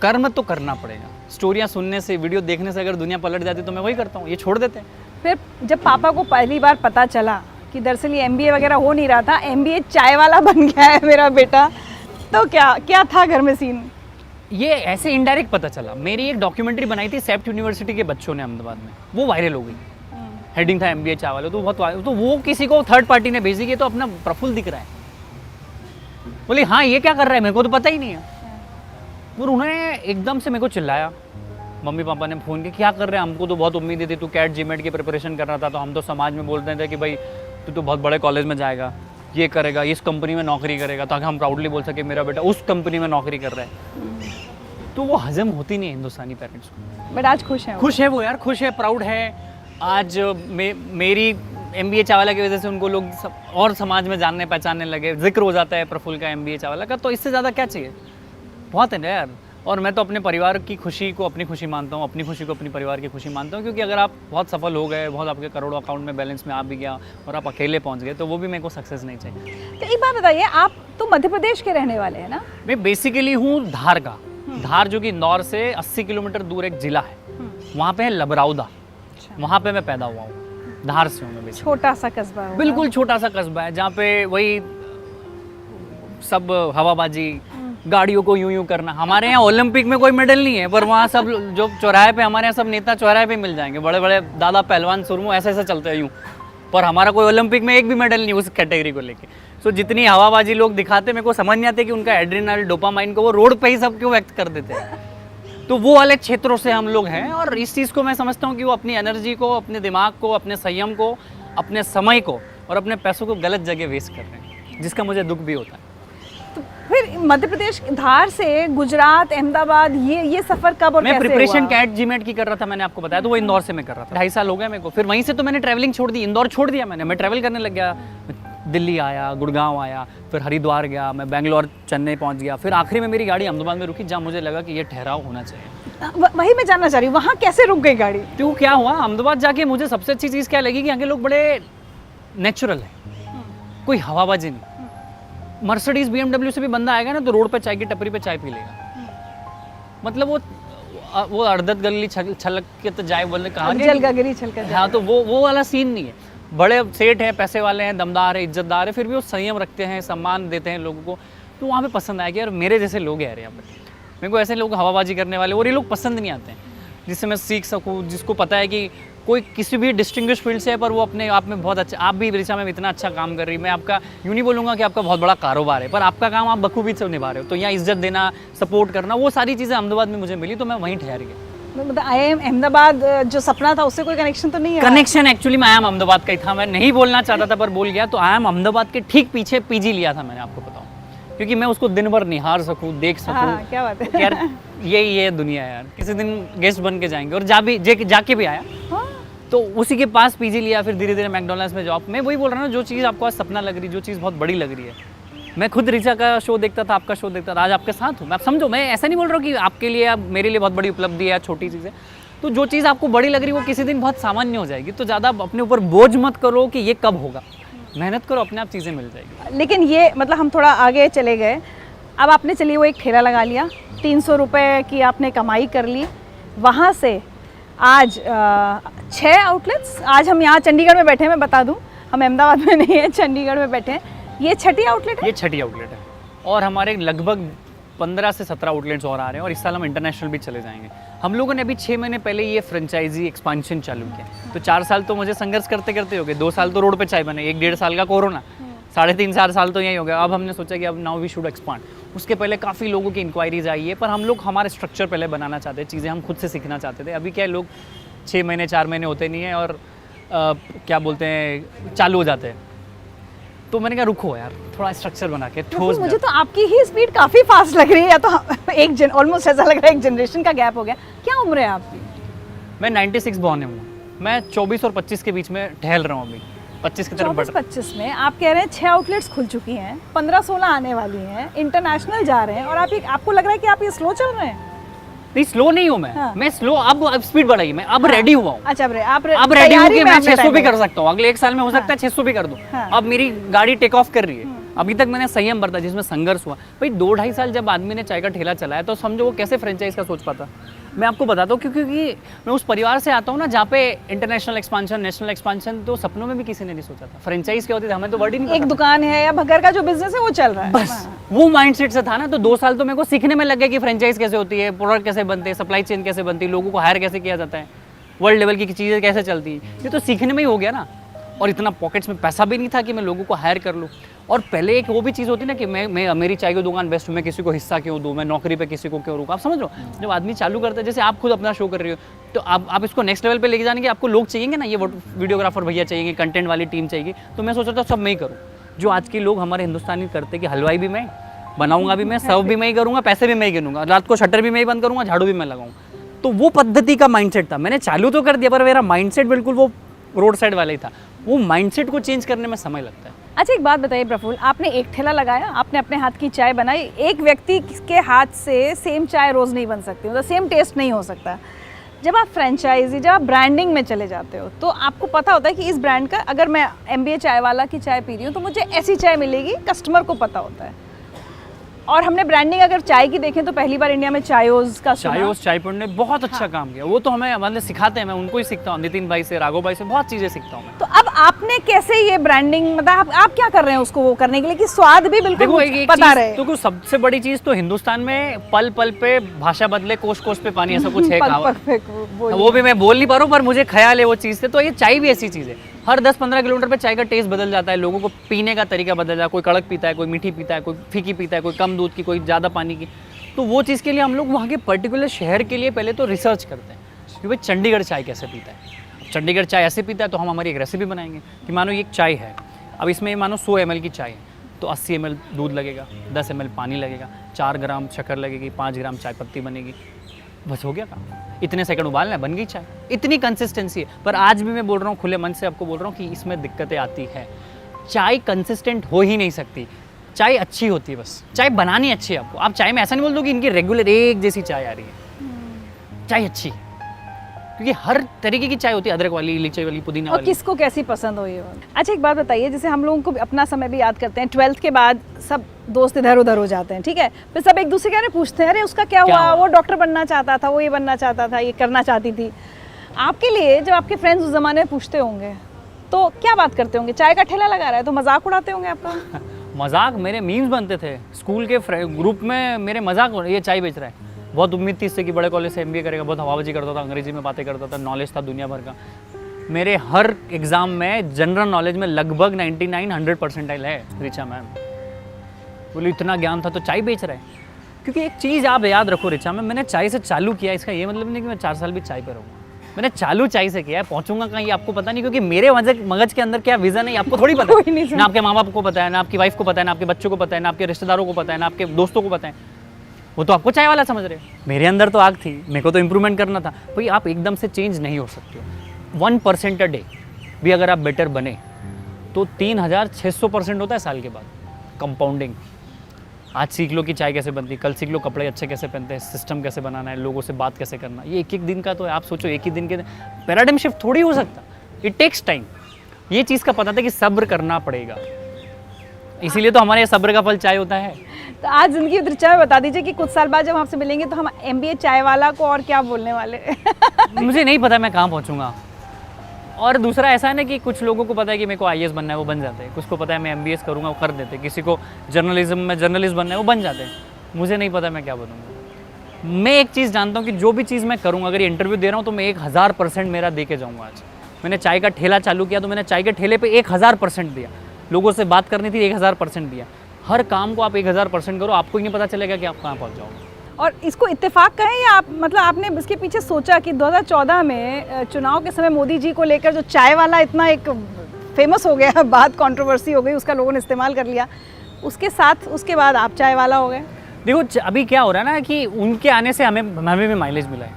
कर्म तो करना पड़ेगा। स्टोरियाँ सुनने से, वीडियो देखने से अगर दुनिया पलट जाती तो मैं वही करता हूँ, ये छोड़ देते हैं। फिर जब पापा को पहली बार पता चला कि दरअसल ये MBA वगैरह हो नहीं रहा था, MBA चाय वाला बन गया है मेरा बेटा, तो क्या था घर में सीन? ये ऐसे इनडायरेक्ट पता चला। मेरी एक डॉक्यूमेंट्री बनाई थी सेफ्ट यूनिवर्सिटी के बच्चों ने अहमदाबाद में, वो वायरल हो गई। हेडिंग था MBA चाय वाला, तो बहुत, तो वो किसी को थर्ड पार्टी ने भेजी कि तो अपना प्रफुल्ल दिख रहा है। बोली हाँ ये क्या कर रहा है, मेरे को तो पता ही नहीं है। और उन्होंने एकदम से मेरे को चिल्लाया। मम्मी पापा ने फ़ोन किया, क्या कर रहे हैं? हमको तो बहुत उम्मीद थी, तू कैट GMAT की प्रिपरेशन कर रहा था, तो हम तो समाज में बोलते थे कि भाई तू तो बहुत बड़े कॉलेज में जाएगा, ये करेगा, इस कंपनी में नौकरी करेगा, ताकि हम प्राउडली बोल सके मेरा बेटा उस कंपनी में नौकरी कर रहा है। तो वो हजम होती नहीं है हिंदुस्तानी पेरेंट्स को। बट आज खुश है वो। खुश है वो यार, खुश है, प्राउड है। आज मेरी MBA चावला की वजह से उनको लोग और समाज में जानने पहचानने लगे, जिक्र हो जाता है प्रफुल्ल का, MBA चावला का, तो इससे ज़्यादा क्या चाहिए? बहुत है ना यार। और मैं तो अपने परिवार की खुशी को अपनी खुशी मानता हूँ, अपनी खुशी को अपनी परिवार की खुशी मानता हूँ, क्योंकि अगर आप बहुत सफल हो गए, बहुत आपके करोड़ों अकाउंट में बैलेंस में आ भी गया और आप अकेले पहुँच गए, तो वो भी मेरे को सक्सेस नहीं चाहिए। तो एक बात बताइए, आप तो मध्य प्रदेश के रहने वाले हैं ना? मैं बेसिकली हूँ धार का। धार जो कि इंदौर से 80 किलोमीटर दूर एक जिला है, वहाँ पे है लबरौदा, वहाँ पे मैं पैदा हुआ हूँ। धार से हूँ मैं। छोटा सा कस्बा है, बिल्कुल छोटा सा कस्बा है, जहाँ पे वही सब हवाबाजी, गाड़ियों को यूं करना। हमारे यहाँ ओलंपिक में कोई मेडल नहीं है, पर वहाँ सब जो चौराहे पे, हमारे यहाँ सब नेता चौराहे पे मिल जाएंगे, बड़े बड़े दादा पहलवान सुरमू ऐसे ऐसे चलते हैं यूँ, पर हमारा कोई ओलंपिक में एक भी मेडल नहीं उस कैटेगरी को लेके। सो जितनी हवाबाजी लोग दिखाते, मेरे को समझ नहीं आते कि उनका एड्रेनल, डोपामाइन को वो रोड पे ही सब क्यों व्यक्त कर देते हैं। तो वो वाले क्षेत्रों से हम लोग हैं, और इस चीज़ को मैं समझता हूँ कि वो अपनी एनर्जी को, अपने दिमाग को, अपने संयम को, अपने समय को और अपने पैसों को गलत जगह वेस्ट कर रहे हैं, जिसका मुझे दुख भी होता है। तो फिर मध्य प्रदेश धार से गुजरात अहमदाबाद ये सफर कब और मैं कैसे प्रिपरेशन हुआ? कैट जीमेट की कर रहा था, मैंने आपको बताया, तो वो इंदौर से मैं कर रहा था। 2.5 साल हो गए मेरे को। फिर वहीं से तो मैंने ट्रैवलिंग छोड़ दी, इंदौर छोड़ दिया मैंने, मैं ट्रैवल करने लग गया। दिल्ली आया, गुड़गांव आया, फिर हरिद्वार गया, मैं बेंगलोर चेन्नई पहुंच गया, फिर आखिरी में मेरी गाड़ी अहमदाबाद में रुकी, जहाँ मुझे लगा कि ये ठहराव होना चाहिए। वही मैं जानना चाह रही हूँ, वहाँ कैसे रुक गई गाड़ी? क्यों, क्या हुआ अहमदाबाद जाके मुझे सबसे अच्छी चीज़ क्या लगी कि यहाँ के लोग बड़े नेचुरल हैं, कोई हवाबाजी नहीं। मर्सिडीज BMW से भी बंदा आएगा ना तो रोड पे चाय की टपरी पे चाय पी लेगा। मतलब वो अर्धत गली छलक के तो जाए बोलने कहा जल गगरी छलकर हाँ, तो वो वाला सीन नहीं है। बड़े सेठ हैं, पैसे वाले हैं, दमदार है, इज्जतदार है, फिर भी वो संयम रखते हैं, सम्मान देते हैं लोगों को। तो वहाँ पे पसंद आया कि यार मेरे जैसे लोग हैं यार यहाँ पे। मेरे को ऐसे लोग हवाबाजी करने वाले और ये लोग पसंद नहीं आते हैं, जिससे मैं सीख सकूँ, जिसको पता है कि कोई किसी भी डिस्टिंग्विश फील्ड से है पर वो अपने आप में बहुत अच्छा। आप भी ऋचा में इतना अच्छा काम कर रही, मैं आपका यूँ नहीं बोलूँगा कि आपका बहुत बड़ा कारोबार है, पर आपका काम आप बखूबी से निभा रहे हो। तो यहाँ इज्जत देना, सपोर्ट करना, वो सारी चीज़ें अहमदाबाद में मुझे मिली, तो मैं वहीं ठहर गया। मतलब IIM अहमदाबाद जो सपना था उससे कोई कनेक्शन तो नहीं है? कनेक्शन एक्चुअली मैं IIM अहमदाबाद का ही था, मैं नहीं बोलना चाहता था पर बोल गया। तो IIM अहमदाबाद के ठीक पीछे PG लिया था मैंने, आपको बताऊं, क्योंकि मैं उसको दिन भर निहार सकूं, देख सकूं। हाँ, क्या बात है। यार ये दुनिया है यार, किसी दिन गेस्ट बन के जाएंगे। और जाके भी आया, हाँ। तो उसी के पास PG लिया, फिर धीरे धीरे मैकडोनल्ड्स में जॉब। मैं वही बोल रहा हूँ ना, जो चीज़ आपको आज सपना लग रही, जो चीज़ बहुत बड़ी लग रही है। मैं खुद ऋचा का शो देखता था, आपका शो देखता था, आज आपके साथ हूँ। मैं, आप समझो, मैं ऐसा नहीं बोल रहा हूँ कि आपके लिए, मेरे लिए बहुत बड़ी उपलब्धि है, छोटी चीज़ है। तो जो चीज़ आपको बड़ी लग रही है वो किसी दिन बहुत सामान्य हो जाएगी। तो ज़्यादा अपने ऊपर बोझ मत करो कि ये कब होगा, मेहनत करो, अपने आप चीज़ें मिल जाएगी। लेकिन ये मतलब हम थोड़ा आगे चले गए, अब आपने चलिए वो एक ठेला लगा लिया, 300 रुपये की आपने कमाई कर ली, वहाँ से आज 6 आउटलेट्स। आज हम यहाँ चंडीगढ़ में बैठे हैं, मैं बता दूँ, हम अहमदाबाद में नहीं है, चंडीगढ़ में बैठे हैं। ये 6ठी आउटलेट है? ये 6ठी आउटलेट है और हमारे लगभग 15 से 17 आउटलेट्स और आ रहे हैं और इस साल हम इंटरनेशनल भी चले जाएंगे। हम लोगों ने अभी 6 महीने पहले ये फ्रेंचाइजी एक्सपांशन चालू किया। तो 4 साल तो मुझे संघर्ष करते करते हो गए, 2 साल तो रोड पे चाय बने, 1-1.5 साल का कोरोना, 3.5-4 साल तो यही हो गया। अब हमने सोचा कि अब नाउ वी शुड एक्सपांड। उसके पहले काफ़ी लोगों की इंक्वायरीज आई है, पर हम लोग हमारे स्ट्रक्चर पहले बनाना चाहते हैं, चीज़ें हम खुद से सीखना चाहते थे। अभी क्या है, लोग 6 महीने 4 महीने होते नहीं हैं और क्या बोलते हैं, चालू हो जाते हैं। तो मैंने कहा रुको यार, थोड़ा स्ट्रक्चर बना के ठोस। मुझे तो आपकी ही स्पीड काफ़ी फास्ट लग रही है, या तो ऑलमोस्ट ऐसा लग रहा है एक जनरेशन का गैप हो गया। क्या उम्र है आपकी? मैं 96 बॉर्न हूँ, मैं 24 और 25 के बीच में टहल रहा हूँ। अभी 25 की तरफ बढ़ रहा हूँ। 25 में आप कह रहे हैं 6 आउटलेट्स खुल चुकी हैं, 15-16 आने वाली हैं, इंटरनेशनल जा रहे हैं, और आपको लग रहा है कि आप ये स्लो चल रहे हैं? नहीं, स्लो नहीं हूँ मैं। हाँ। मैं स्लो, अब स्पीड बढ़ाई, मैं अब रेडी हुआ हूँ। अच्छा, अब रेडी हूँ कि मैं 600 भी कर सकता हूँ, अगले 1 साल में हो सकता है 600 भी कर दूँ। हाँ। अब मेरी गाड़ी टेक ऑफ कर रही है। अभी तक मैंने संयम बरता, जिसमें संघर्ष हुआ। भाई 2-2.5 साल जब आदमी ने चाय का ठेला चलाया तो समझो वो कैसे फ्रेंचाइज का सोच पाता। मैं आपको बताता हूँ, क्योंकि मैं उस परिवार से आता हूँ ना जहाँ पे इंटरनेशनल एक्सपांशन, नेशनल एक्सपांशन तो सपनों में भी किसी ने नहीं सोचा था। फ्रेंचाइज क्या होती थी हमें तो वर्ड ही नहीं एक पता था। दुकान है या घर का जो बिजनेस है वो चल रहा है, बस वो माइंडसेट से था ना। तो 2 साल तो मेरे को सीखने में लग गया कि फ्रेंचाइज कैसे होती है, प्रोडक्ट कैसे बनते हैं, सप्लाई चेन कैसे बनती है, लोगों को हायर कैसे किया जाता है, वर्ल्ड लेवल की चीज़ें कैसे चलती है। ये तो सीखने में ही हो गया ना। और इतना पॉकेट्स में पैसा भी नहीं था कि मैं लोगों को हायर कर लूँ। और पहले एक वो भी चीज़ होती ना कि मैं मेरी चाय की दुकान बेस्ट हूँ, मैं किसी को हिस्सा क्यों दूँ, मैं नौकरी पे किसी को क्यों रुकूँ। आप समझ लो, जब आदमी चालू करता है, जैसे आप खुद अपना शो कर रही हो, तो आप इसको नेक्स्ट लेवल पे लेके जाने के आपको लोग चाहिए ना, ये वीडियोग्राफर भैया चाहिए, कंटेंट वाली टीम चाहिए। तो मैं सोचा था सब मैं ही करूँ, जो आज के लोग हमारे हिंदुस्तानी करते कि हलवाई भी मैं, बनाऊंगा भी मैं, सर्व भी मैं ही करूँगा, पैसे भी मैं ही गिनूंगा, रात को शटर भी मैं ही बंद करूँगा, झाड़ू भी मैं लगाऊँ। तो वो पद्धति का माइंडसेट था। मैंने चालू तो कर दिया, पर मेरा माइंडसेट बिल्कुल वो रोड साइड वाला ही था। वो माइंडसेट को चेंज करने में समय लगता है। अच्छा, एक बात बताइए प्रफुल्ल, आपने एक ठेला लगाया, आपने अपने हाथ की चाय बनाई। एक व्यक्ति के हाथ से सेम चाय रोज़ नहीं बन सकती, मतलब सेम टेस्ट नहीं हो सकता। जब आप फ्रेंचाइजी, जब आप ब्रांडिंग में चले जाते हो, तो आपको पता होता है कि इस ब्रांड का, अगर मैं MBA चाय वाला की चाय पी रही हूँ तो मुझे ऐसी चाय मिलेगी, कस्टमर को पता होता है। और हमने ब्रांडिंग अगर चाय की देखें तो पहली बार इंडिया में चायोज का सुना। चायोज चाय पॉइंट ने बहुत अच्छा काम किया। वो तो हमें मतलब सिखाते हैं, मैं उनको ही सीखता हूँ, नितिन भाई से, राघव भाई से बहुत चीज़ें सीखता हूँ मैं। तो अब आपने कैसे ये ब्रांडिंग, मतलब आप क्या कर रहे हैं उसको वो करने के लिए कि स्वाद भी बिल्कुल देखो, एक पता चीज़, रहे? तो कुछ सबसे बड़ी चीज़ तो हिंदुस्तान में पल पल पे भाषा बदले, कोश कोश पे पानी, ऐसा कुछ है कहावत। वो भी मैं बोल नहीं पा रहा हूँ, पर मुझे ख्याल है वो चीज़ से। तो ये चाय भी ऐसी चीज़ है, हर 10-15 किलोमीटर पे चाय का टेस्ट बदल जाता है, लोगों को पीने का तरीका बदल जाता है। कोई कड़क पीता है, कोई मीठी पीता है, कोई फीकी पीता है, कोई कम दूध की, कोई ज़्यादा पानी की। तो वो चीज़ के लिए हम लोग वहाँ के पर्टिकुलर शहर के लिए पहले तो रिसर्च करते हैं कि भाई चंडीगढ़ चाय कैसे पीता है। चंडीगढ़ चाय ऐसे पीता है तो हम हमारी एक रेसिपी बनाएंगे कि मानो ये एक चाय है, अब इसमें मानो 100 ml की चाय है तो 80 ml दूध लगेगा, 10 ml पानी लगेगा, 4 ग्राम शक्कर लगेगी, 5 ग्राम चाय पत्ती बनेगी, बस हो गया काम। इतने सेकंड उबालना है, बन गई चाय। इतनी कंसिस्टेंसी है। पर आज भी मैं बोल रहा हूँ, खुले मन से आपको बोल रहा हूँ कि इसमें दिक्कतें आती है। चाय कंसिस्टेंट हो ही नहीं सकती, चाय अच्छी होती है, बस चाय बनानी अच्छी है आपको। आप चाय में ऐसा नहीं बोल दो कि इनकी रेगुलर एक जैसी चाय आ रही है। चाय अच्छी, क्योंकि हर तरीके की चाय होती है, अदरक वाली, इलायची वाली, पुदीना और वाली। किसको कैसी पसंद हो ये बात। अच्छा एक बात बताइए, जैसे हम लोगों को भी अपना समय भी याद करते हैं, 12th के बाद सब दोस्त इधर उधर हो जाते हैं, ठीक है, फिर सब एक दूसरे के पूछते हैं, अरे उसका क्या हुआ, वो डॉक्टर बनना चाहता था, वो ये बनना चाहता था, ये करना चाहती थी। आपके लिए जब आपके फ्रेंड्स उस जमाने में पूछते होंगे तो क्या बात करते होंगे? चाय का ठेला लगा रहा है तो मजाक उड़ाते होंगे आपका? मजाक, मेरे मीम्स बनते थे स्कूल के ग्रुप में, मेरे मजाक, ये चाय बेच रहा है। बहुत उम्मीद थी इससे कि बड़े कॉलेज से MBA करेगा, बहुत हवाबाजी करता था, अंग्रेजी में बातें करता था, नॉलेज था दुनिया भर का। मेरे हर एग्ज़ाम में जनरल नॉलेज में लगभग 99-100 परसेंटाइल है रिचा मैम। बोली इतना ज्ञान था तो चाय बेच रहा है। क्योंकि एक चीज़ आप याद रखो रिचा मैम, मैंने चाय से चालू किया, इसका ये मतलब नहीं कि मैं 4 साल भी चाय पे रहूँगा। मैंने चालू चाय से किया है, पहुँचूंगा कहीं ये आपको पता नहीं, क्योंकि मेरे मगज के अंदर क्या विज़न है आपको थोड़ी पता है। ना आपके माँ बाप को पता है, ना आपकी वाइफ को पता है, ना आपके बच्चों को पता है, ना आपके रिश्तेदारों को पता है, ना आपके दोस्तों को पता है। वो तो आपको चाय वाला समझ रहे हैं। मेरे अंदर तो आग थी, मेरे को तो इम्प्रूवमेंट करना था। भाई आप एकदम से चेंज नहीं हो सकते हो। 1% अ डे भी अगर आप बेटर बने तो 3600% होता है साल के बाद कंपाउंडिंग। आज सीख लो कि चाय कैसे बनती है, कल सीख लो कपड़े अच्छे कैसे पहनते हैं, सिस्टम कैसे बनाना है, लोगों से बात कैसे करना। ये एक दिन का तो है। आप सोचो एक ही दिन के पैराडाइम शिफ्ट थोड़ी हो सकता, इट टेक्स टाइम। ये चीज़ का पता था कि सब्र करना पड़ेगा, इसीलिए तो हमारे सब्र का फल चाय होता है। तो आज जिंदगी रिचा में बता दीजिए कि कुछ साल बाद जब आपसे मिलेंगे तो हम MBA चाय वाला को और क्या बोलने वाले? मुझे नहीं पता मैं कहाँ पहुँचूंगा। और दूसरा ऐसा है ना कि कुछ लोगों को पता है कि मेरे को IAS बनना है, वो बन जाते हैं। कुछ को पता है मैं MBS करूँगा, वो कर देते हैं। किसी को जर्नलिज्म में जर्नलिस्ट बनना है, वो बन जाते हैं। मुझे नहीं पता मैं क्या बनूँगा। मैं एक चीज़ जानता हूँ कि जो भी चीज़ मैं करूँगा, अगर ये इंटरव्यू दे रहा हूँ तो मैं 1000% मेरा दे के जाऊँगा। आज मैंने चाय का ठेला चालू किया तो मैंने चाय के ठेले पर 1000% दिया। लोगों से बात करनी थी, 1000% दिया। हर काम को आप 1000% करो, आपको ही नहीं पता चलेगा कि आप कहाँ पहुँच जाओगे। और इसको इत्तेफाक कहें या आप मतलब आपने इसके पीछे सोचा कि 2014 में चुनाव के समय मोदी जी को लेकर जो चाय वाला इतना एक फेमस हो गया, बात कंट्रोवर्सी हो गई, उसका लोगों ने इस्तेमाल कर लिया, उसके साथ उसके बाद आप चाय वाला हो गए? देखो अभी क्या हो रहा है ना कि उनके आने से हमें भी माइलेज मिला है।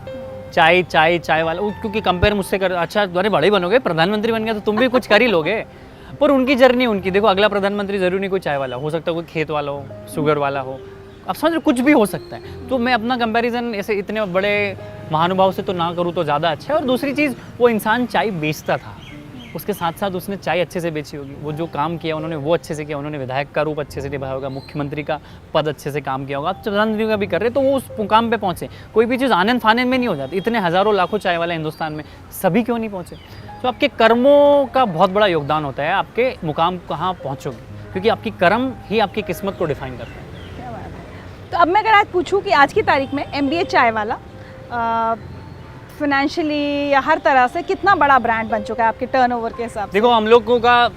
चाय वाला, क्योंकि कंपेयर मुझसे कर, अच्छा अरे बड़े ही बनोगे, प्रधानमंत्री बन गया तो तुम भी कुछ कर ही लोगे। पर उनकी जर्नी उनकी, देखो अगला प्रधानमंत्री जरूरी नहीं कोई चाय वाला हो सकता, कोई खेत वाला हो, शुगर वाला हो, आप समझ रहे, कुछ भी हो सकता है। तो मैं अपना कंपैरिजन ऐसे इतने बड़े महानुभाव से तो ना करूँ तो ज़्यादा अच्छा है। और दूसरी चीज़, वो इंसान चाय बेचता था, उसके साथ साथ उसने चाय अच्छे से बेची होगी। वो जो काम किया उन्होंने वो अच्छे से किया, उन्होंने विधायक का रूप अच्छे से निभाया होगा, मुख्यमंत्री का पद अच्छे से काम किया होगा, आप प्रधानमंत्री का भी कर रहे तो वो उस मुकाम पे पहुँचे। कोई भी चीज़ आनंद फानंद में नहीं हो जाती। इतने हज़ारों लाखों चाय वाले हिंदुस्तान में, सभी क्यों नहीं पहुँचे? तो आपके कर्मों का बहुत बड़ा योगदान होता है आपके मुकाम कहाँ पहुँचोगे, क्योंकि आपकी कर्म ही आपकी किस्मत को डिफाइन करता है। तो अब मैं अगर आज पूछूं कि आज की तारीख में MBA चाय वाला फाइनेंशियली या हर तरह से कितना बड़ा ब्रांड बन चुका है आपके टर्नओवर के हिसाब से? देखो हम लोगों का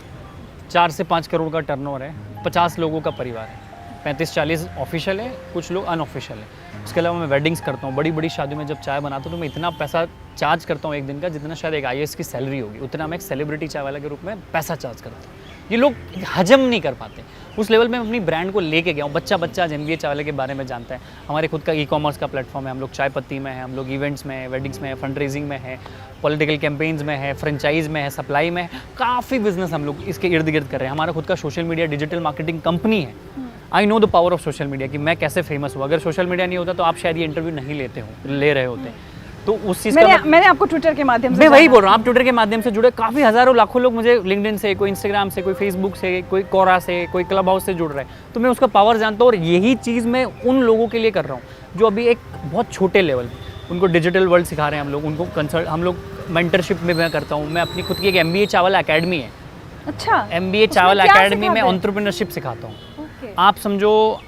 4 से 5 करोड़ का टर्नओवर है, 50 लोगों का परिवार है, 35-40 ऑफिशियल है, कुछ लोग अनऑफिशियल है। उसके अलावा मैं वेडिंग्स करता हूँ, बड़ी बड़ी शादी में जब चाय बनाता हूँ तो मैं इतना पैसा चार्ज करता हूँ एक दिन का, जितना शायद एक IAS की सैलरी होगी, उतना मैं एक सेलिब्रिटी चाय वाला के रूप में पैसा चार्ज करता हूँ। ये लोग हजम नहीं कर पाते। उस लेवल में अपनी ब्रांड को लेके गया हूँ। बच्चा आज MBA चाय वाले के बारे में जानता है। हमारे खुद का ई-कॉमर्स का प्लेटफॉर्म है, हम लोग चाय पत्ती में है, हम लोग इवेंट्स में है, वेडिंग्स में है, फंड रेजिंग में है, पॉलिटिकल कैंपेन्स में है, फ्रेंचाइज में है, सप्लाई में है, काफ़ी बिजनेस हम लोग इसके इर्द गिर्द कर रहे हैं। हमारा खुद का social media digital marketing company है। I know the power of social media कि मैं कैसे फेमस हुआ। अगर सोशल मीडिया नहीं होता तो आप शायद ये इंटरव्यू नहीं ले रहे होते। तो उस चीज़ का मैंने आपको ट्विटर के माध्यम से, मैं वही बोल रहा हूँ, आप ट्विटर के माध्यम से जुड़े, काफ़ी हज़ारों लाखों लोग मुझे लिंक्डइन से, कोई इंस्टाग्राम से, कोई फेसबुक से, कोई कोरा से, कोई क्लब हाउस से जुड़ रहा है। तो मैं उसका पावर जानता हूँ और यही चीज़ मैं उन लोगों के लिए कर रहा हूँ जो अभी एक बहुत छोटे लेवल, उनको डिजिटल वर्ल्ड सिखा रहे हैं हम लोग, उनको कंसल्ट, हम लोग मेंटरशिप में मैं करता हूँ। मैं अपनी खुद की एक MBA चाय वाला अकेडमी है। अच्छा, MBA चाय वाला अकेडमी में एंटरप्रेन्योरशिप सिखाता हूँ। आप समझो,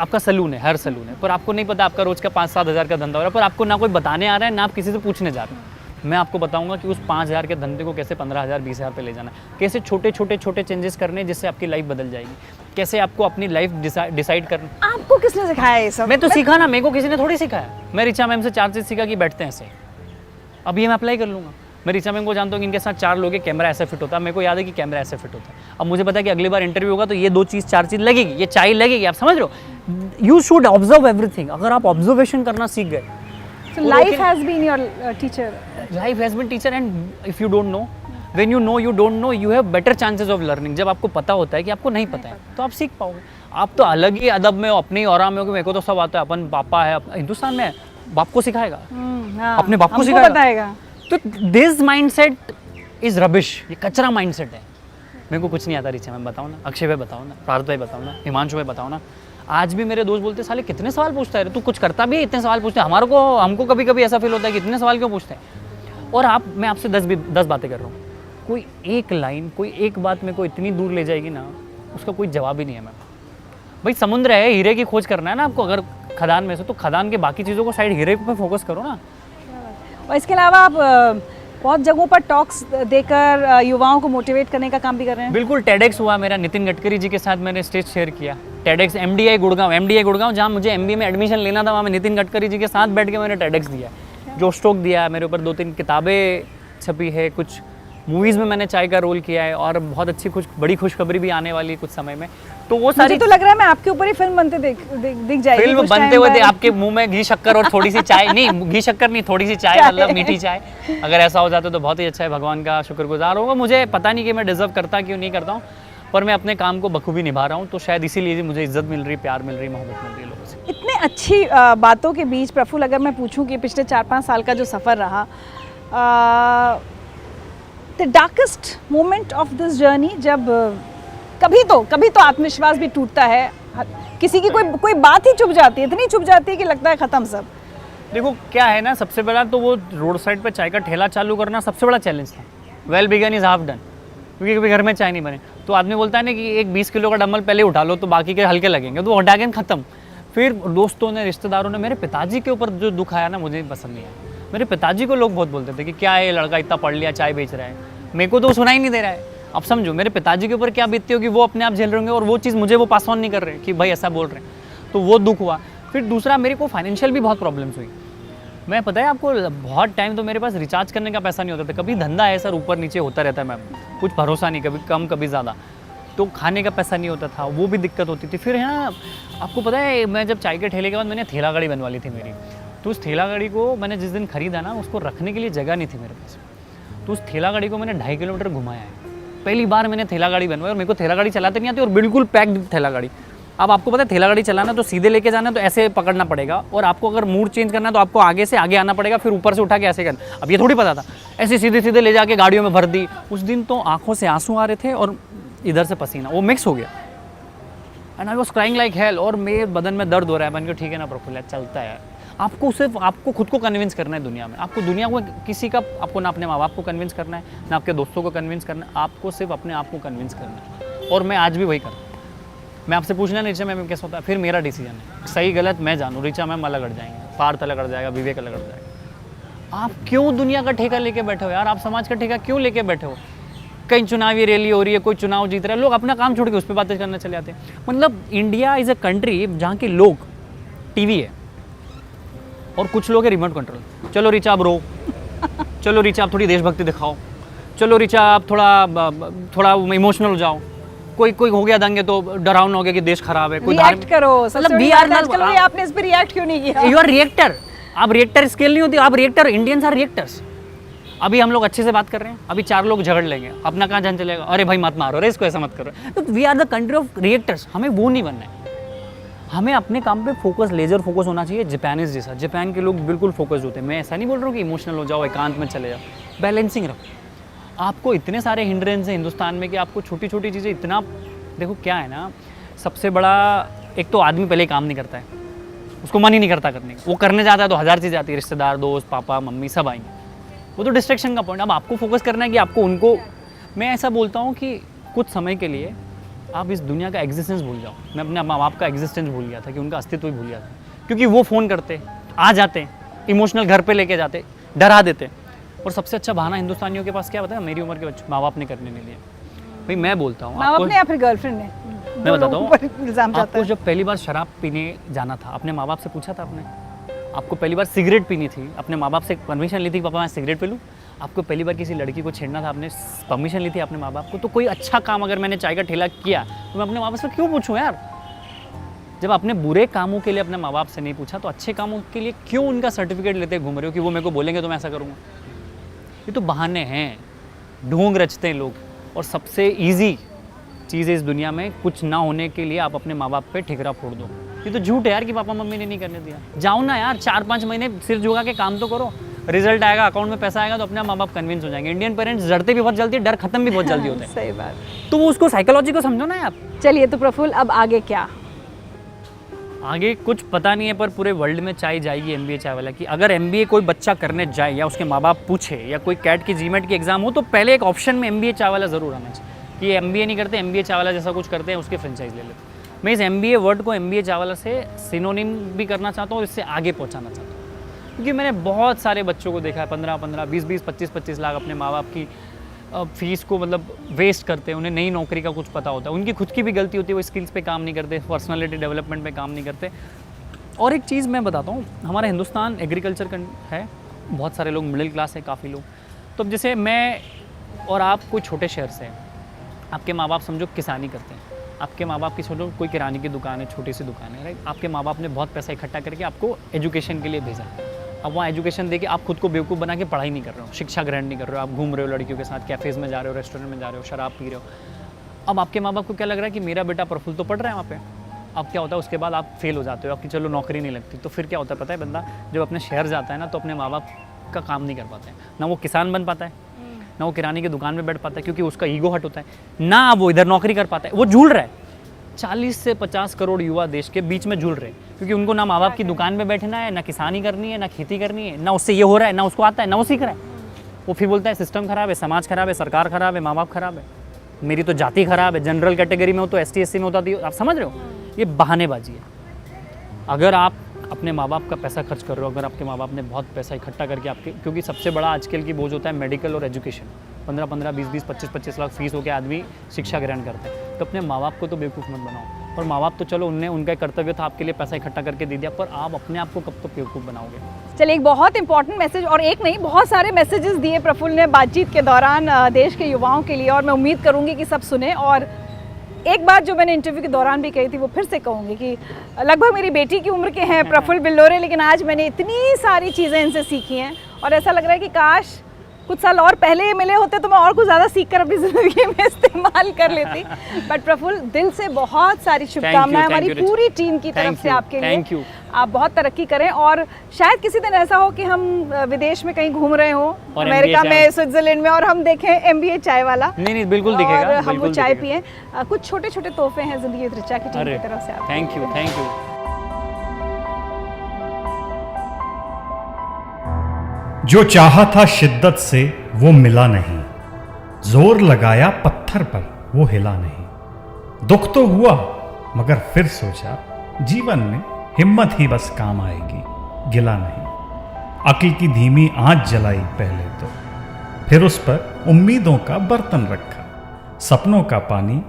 आपका सलून है, हर सलून है, पर आपको नहीं पता आपका रोज का 5-7 हज़ार का धंधा हो रहा है, पर आपको ना कोई बताने आ रहा है, ना आप किसी से पूछने जा रहे हैं। मैं आपको बताऊंगा कि उस 5,000 के धंधे को कैसे 15,000 20,000 पे ले जाना है, कैसे छोटे चेंजेस करने हैं जिससे आपकी लाइफ बदल जाएगी, कैसे आपको अपनी लाइफ डिसाइड करना। आपको किसने सिखाया ये सब? मैं तो सीखा ना, मेरे को किसी ने थोड़ी सिखाया। मैं रिचा मैम से 4 चीज़ सीखा कि बैठते हैं ऐसे, अब ये मैं अप्लाई कर लूँगा। मैं ऋचा मैम को जानता हूँ कि इनके साथ 4 लोग हैं, कैमरा ऐसे फिट होता है, मेरे को याद है कि कैमरा ऐसे फिट होता है। अब मुझे पता है कि अगली बार इंटरव्यू होगा तो ये 2 चीज़ 4 चीज़ लगेगी, ये चाय लगेगी, आप समझ रहे हो। You should observe everything. अगर आप ऑब्जर्वेशन करना सीख गए, So life has been your teacher. Life has been teacher, and if you don't know, when you know you don't know, you have better chances of learning. जब आपको पता होता है कि आपको नहीं पता है तो आप सीख पाओगे। आप तो अलग ही अदब में हो, अपने ही औरा में हो कि मेरे को तो सब आता है, अपन पापा है, हिंदुस्तान में बाप को सिखाएगा, हाँ, अपने बाप को हमको सिखाएगा। बताएगा। तो दिस माइंडसेट इज रबिश, ये कचरा माइंडसेट है। मेरे को कुछ नहीं आता ऋचा मैम बताओ ना, अक्षय भाई बताओ ना, पार्थ भाई बताओ ना, हिमांशु भाई बताओ ना। आज भी मेरे दोस्त बोलते साले कितने सवाल पूछता है, तू कुछ करता भी है इतने सवाल पूछते हैं। हमको कभी कभी ऐसा फील होता है कि इतने सवाल क्यों पूछते हैं। और मैं आपसे 10 बातें कर रहा हूँ, कोई एक लाइन, कोई एक बात मेरे को इतनी दूर ले जाएगी ना, उसका कोई जवाब ही नहीं है मैम। भाई समुद्र है, हीरे की खोज करना है ना आपको, अगर खदान में से, तो खदान के बाकी चीज़ों को साइड, हीरे पे फोकस करो ना। और इसके अलावा आप बहुत जगहों पर टॉक्स देकर युवाओं को मोटिवेट करने का काम भी कर रहे हैं। बिल्कुल, टेडेक्स हुआ मेरा, नितिन गडकरी जी के साथ मैंने स्टेज शेयर किया। टेडेक्स एमडीआई गुड़गांव, जहाँ मुझे एमबीए में एडमिशन लेना था, वहाँ मैं नितिन गडकरी जी के साथ बैठ के मैंने टेडेक्स दिया, जो स्टोक दिया। मेरे ऊपर 2-3 किताबें छपी है, कुछ मूवीज़ में मैंने चाय का रोल किया है, और बहुत अच्छी बड़ी खुशखबरी भी आने वाली है कुछ समय में। तो वो सारी, मुझे तो लग रहा है मैं आपके ऊपर ही फिल्म बनते दिख जाएगी। फिल्म बनते हुए आपके मुंह में घी शक्कर और थोड़ी सी चाय, नहीं घी शक्कर नहीं, थोड़ी सी चाय, मतलब मीठी चाय, अगर ऐसा हो जाता तो बहुत ही अच्छा है। भगवान का शुक्रगुजार होगा। मुझे पता नहीं कि मैं डिजर्व करता क्यों नहीं करता हूँ, पर मैं अपने काम को बखूबी निभा रहा हूँ, तो शायद इसीलिए मुझे इज्जत मिल रही, प्यार मिल रही, मोहब्बत मिल रही है लोगों से। इतने अच्छी बातों के बीच प्रफुल्ल, अगर मैं पूछूं कि पिछले 4-5 साल का जो सफ़र रहा, the darkest moment of this journey, जब कभी तो आत्मविश्वास भी टूटता है, किसी की कोई बात ही चुप जाती है, इतनी चुप जाती है कि लगता है ख़त्म सब। देखो क्या है ना, सबसे बड़ा तो वो रोड साइड पे चाय का ठेला चालू करना सबसे बड़ा चैलेंज था। Well begun is half done, क्योंकि कभी घर में चाय नहीं बने तो आदमी बोलता है ना कि एक 20 किलो का डंबल पहले उठा लो तो बाकी के हल्के लगेंगे, तो हटा के ख़त्म। फिर दोस्तों ने, रिश्तेदारों ने, मेरे पिताजी के ऊपर जो दुख आया ना, मुझे पसंद नहीं आया। मेरे पिताजी को लोग बहुत बोलते थे कि क्या है लड़का इतना पढ़ लिया चाय बेच रहा है, मेरे को तो सुना ही नहीं दे रहा है। अब समझो मेरे पिताजी के ऊपर क्या बीतती होगी, वो अपने आप झेल रहे होंगे, और वो चीज़ मुझे वो पास ऑन नहीं कर रहे कि भाई ऐसा बोल रहे हैं, तो वो दुख हुआ। फिर दूसरा, मेरे को फाइनेंशियल भी बहुत प्रॉब्लम्स हुई। मैं पता है आपको, बहुत टाइम तो मेरे पास रिचार्ज करने का पैसा नहीं होता था। कभी धंधा है सर, ऊपर नीचे होता रहता है मैम, कुछ भरोसा नहीं, कभी कम कभी ज़्यादा, तो खाने का पैसा नहीं होता था, वो भी दिक्कत होती थी। फिर है ना, आपको पता है मैं जब चाय के ठेले के बाद मैंने ठेला गाड़ी बनवा ली थी मेरी, तो उस ठेला गाड़ी को मैंने जिस दिन खरीदा ना, उसको रखने के लिए जगह नहीं थी मेरे पास, तो उस ठेला गाड़ी को मैंने 2.5 किलोमीटर घुमाया है। पहली बार मैंने ठेला गाड़ी बनवाई, और मेरे को ठेला गाड़ी चलाते नहीं आती, और बिल्कुल पैक्ड ठेला गाड़ी। अब आपको पता है ठेला गाड़ी चलाना तो सीधे लेके जाना तो ऐसे पकड़ना पड़ेगा, और आपको अगर मूड चेंज करना तो आपको आगे से आगे आना पड़ेगा, फिर ऊपर से उठा के ऐसे करना। अब ये थोड़ी पता था, ऐसे सीधे सीधे ले जाके गाड़ियों में भर दी। उस दिन तो आंखों से आंसू आ रहे थे और इधर से पसीना, वो मिक्स हो गया, and I was crying like hell. और मेरे बदन में दर्द हो रहा है। मैंने कहा ठीक है ना प्रफुल्ल, चलता है। आपको सिर्फ आपको खुद को कन्विंस करना है दुनिया में। आपको दुनिया को किसी का, आपको ना अपने माँ बाप को कन्विंस करना है, ना आपके दोस्तों को कन्विंस करना है, आपको सिर्फ अपने आप को कन्विंस करना है। और मैं आज भी वही करता हूँ। मैं आपसे पूछना नहीं ऋचा मैम कैसा होता है, फिर मेरा डिसीजन है, सही गलत मैं जानूँ। ऋचा मैम अलग अड़ जाएंगे, पार्थ अलग अड़ जाएगा, विवेक अलग अड़ जाएगा। आप क्यों दुनिया का ठेका लेके बैठे हो यार? आप समाज का ठेका क्यों लेके बैठे हो? कहीं चुनावी रैली हो रही है, कोई चुनाव जीत रहा है, लोग अपना काम छोड़ के उस पर बातें करना चले जाते हैं। मतलब इंडिया इज़ अ कंट्री जहाँ के लोग टीवी है और कुछ लोग है रिमोट कंट्रोल। चलो ऋचा आप रो, चलो ऋचा आप थोड़ी देशभक्ति दिखाओ, चलो ऋचा आप थोड़ा इमोशनल हो जाओ, कोई हो गया दंगे तो डरावना हो गया कि देश खराब है, कोई रिएक्ट करो। मतलब वी आर नॉट, आपने इस पे रिएक्ट क्यों नहीं किया? You are reactor. आप रिएक्टर स्केल नहीं होती, आप रिएक्टर, इंडियंस आर रिएक्टर्स। अभी हम लोग अच्छे से बात कर रहे हैं, अभी 4 लोग झगड़ लेंगे, अपना कहाँ जान चलेगा, अरे भाई मत मारो, अरे इसको ऐसा मत करो। तो we are the country of reactors. हमें वो नहीं बनना है, हमें अपने काम पे फोकस, लेजर फोकस होना चाहिए, जापानीज जैसा। जापान के लोग बिल्कुल फोकस होते हैं। मैं ऐसा नहीं बोल रहा हूँ कि इमोशनल हो जाओ, एकांत में चले जाओ, बैलेंसिंग रखो। आपको इतने सारे हिंड्रेंस हैं हिंदुस्तान में कि आपको छोटी छोटी चीज़ें इतना, देखो क्या है ना, सबसे बड़ा एक तो आदमी पहले काम नहीं करता है, उसको मन ही नहीं करता करने का। वो करने जाता है तो 1000 चीज़ें आती है, रिश्तेदार, दोस्त, पापा मम्मी सब आएंगे, वो तो डिस्ट्रैक्शन का पॉइंट। अब आपको फोकस करना है कि आपको उनको, मैं ऐसा बोलता हूँ कि कुछ समय के लिए आप इस दुनिया का एग्जिस्टेंस भूल जाओ। मैं अपने माँ बाप का एग्जिस्टेंस भूल गया था, कि उनका अस्तित्व ही भूल गया था, क्योंकि वो फ़ोन करते, आ जाते, इमोशनल घर पे लेके जाते, डरा देते। और सबसे अच्छा बहाना हिंदुस्तानियों के पास क्या बताया, मेरी उम्र के बच्चे माँ बाप ने करने नहीं दिया। भाई मैं बोलता हूँ, माँ बाप ने या फिर गर्लफ्रेंड ने? मैं बताता हूँ, इल्जाम जाता आपको है। जब पहली बार शराब पीने जाना था, अपने माँ बाप से पूछा था आपने? आपको पहली बार सिगरेट पीनी थी, अपने माँ बाप से परमिशन ली थी कि पापा मैं सिगरेट पी लूँ? आपको पहली बार किसी लड़की को छेड़ना था, आपने परमिशन ली थी अपने माँ बाप को, तो कोई अच्छा काम अगर मैंने चाय का ठेला किया तो मैं अपने माँ बाप से क्यों पूछूं यार? जब आपने बुरे कामों के लिए अपने माँ बाप से नहीं पूछा तो अच्छे कामों के लिए क्यों उनका सर्टिफिकेट लेते घूम रहे हो कि वो मेरे को बोलेंगे तो मैं ऐसा करूँगा? ये तो बहाने हैं, ढोंग रचते हैं लोग। और सबसे ईजी चीज़ है इस दुनिया में, कुछ ना होने के लिए आप अपने माँ बाप पे ठिकरा फोड़ दो। ये तो झूठ है यार कि पापा मम्मी ने नहीं करने दिया। जाओ ना यार, 4-5 महीने सिर झुका के काम तो करो, रिजल्ट आएगा, अकाउंट में पैसा आएगा तो अपने माँ बाप कन्विंस हो जाएंगे। इंडियन पेरेंट्स डरते भी बहुत जल्दी है, डर खत्म भी बहुत जल्दी होता है। सही बात। तो वो उसको साइकोलॉजी को समझो ना आप। चलिए तो प्रफुल्ल, अब आगे क्या? आगे कुछ पता नहीं है, पर पूरे वर्ल्ड में चाय जाएगी MBA चाय वाला की। अगर MBA कोई बच्चा करने जाए या उसके माँ बाप पूछे या कोई कैट की GMAT की एग्जाम हो तो पहले एक ऑप्शन में MBA चाय वाला ज़रूर आना चाहिए कि ये MBA नहीं करते, MBA चाय वाला जैसा कुछ करते हैं, उसके फ्रेंचाइज ले लेते। मैं इस MBA वर्ड को MBA चाय वाला से सिनोनिम भी करना चाहता हूँ, इससे आगे पहुँचाना चाहता हूँ, क्योंकि मैंने बहुत सारे बच्चों को देखा है 15-15, 20-20, 25-25 लाख अपने माँ बाप की फीस को मतलब वेस्ट करते हैं। उन्हें नई नौकरी का कुछ पता होता है, उनकी खुद की भी गलती होती है, वो स्किल्स पे काम नहीं करते, पर्सनालिटी डेवलपमेंट पे काम नहीं करते। और एक चीज़ मैं बताता हूँ, हमारा हिंदुस्तान एग्रीकल्चर है, बहुत सारे लोग मिडिल क्लास है, काफ़ी लोग। तो अब जैसे मैं और आप कोई छोटे शहर से हैं, आपके माँ बाप समझो किसानी करते हैं, आपके माँ बाप की सोचो कोई किराने की दुकान है, छोटी सी दुकान है, राइट? आपके माँ बाप ने बहुत पैसा इकट्ठा करके आपको एजुकेशन के लिए भेजा। अब वहाँ एजुकेशन देके आप खुद को बेवकूफ़ बना के पढ़ाई नहीं कर रहे हो, शिक्षा ग्रहण नहीं कर रहे हो, आप घूम रहे हो लड़कियों के साथ, कैफ़ेज़ में जा रहे हो, रेस्टोरेंट में जा रहे हो, शराब पी रहे हो। अब आपके माँ बाप को क्या लग रहा है कि मेरा बेटा प्रफुल्ल तो पढ़ रहा है वहाँ पे। अब क्या होता है, उसके बाद आप फेल हो जाते हो, आपकी चलो नौकरी नहीं लगती, तो फिर क्या होता है पता है? बंदा जब अपने शहर जाता है ना तो अपने माँ बाप का काम नहीं कर पाता है, ना वो किसान बन पाता है, ना वो किराने की दुकान में बैठ पाता है, क्योंकि उसका ईगो हट होता है, ना वो इधर नौकरी कर पाता है, वो झूल रहा है। 40 से 50 करोड़ युवा देश के बीच में जुड़ रहे हैं, क्योंकि उनको ना माँ बाप की दुकान में बैठना है, ना किसानी करनी है, ना खेती करनी है, ना उससे ये हो रहा है, ना उसको आता है, ना वो सीख रहा है। वो फिर बोलता है सिस्टम खराब है, समाज खराब है, सरकार खराब है, माँ बाप खराब है, मेरी तो जाति खराब है, जनरल कैटेगरी में हो तो ST SC में होता थी। आप समझ रहे हो, ये बहानेबाजी है। अगर आप अपने माँ बाप का पैसा खर्च कर रहे हो, अगर आपके माँ बाप ने बहुत पैसा इकट्ठा करके आपके, क्योंकि सबसे बड़ा आजकल की बोझ होता है मेडिकल और एजुकेशन, 15-15, 20-20, 25-25 लाख फीस होकर आदमी शिक्षा ग्रहण करते हैं। तो अपने माँ बाप को तो बेवकूफ़ मत बनाओ। और माँ बाप तो चलो उनने उनका कर्तव्य था आपके लिए पैसा इकट्ठा करके दे दिया, पर आप अपने आप को कब तक बेवकूफ़ बनाओगे? चलिए, एक बहुत इंपॉर्टेंट मैसेज, और एक नहीं बहुत सारे मैसेजेस दिए प्रफुल्ल ने बातचीत के दौरान देश के युवाओं के लिए, और मैं उम्मीद करूंगी कि सब सुने। और एक बात जो मैंने इंटरव्यू के दौरान भी कही थी वो फिर से कहूँगी कि लगभग मेरी बेटी की उम्र के हैं प्रफुल्ल बिल्लोरे, लेकिन आज मैंने इतनी सारी चीज़ें इनसे सीखी हैं और ऐसा लग रहा है कि काश कुछ साल और पहले ये मिले होते तो मैं और कुछ ज़्यादा सीख कर अपनी ज़िंदगी में इस्तेमाल कर लेती। बट प्रफुल्ल, दिल से बहुत सारी शुभकामनाएं हमारी पूरी टीम की तरफ से आपके लिए। Thank you. आप बहुत तरक्की करें, और शायद किसी दिन ऐसा हो कि हम विदेश में कहीं घूम रहे हो, अमेरिका में, स्विट्जरलैंड में, और हम देखें MBA चाय वाला। नहीं, बिल्कुल दिखेगा, और हम वो चाय पिए। कुछ छोटे छोटे तोहफे हैं जिंदगी ऋचा की टीम की तरफ से आपको। Thank you. जो चाहा था शिद्दत से वो मिला नहीं, जोर लगाया पत्थर पर वो हिला नहीं। दुख तो हुआ मगर फिर सोचा जीवन में हिम्मत ही बस काम आएगी, गिला नहीं। अक्ल की धीमी आंच जलाई पहले तो, फिर उस पर उम्मीदों का बर्तन रखा, सपनों का पानी,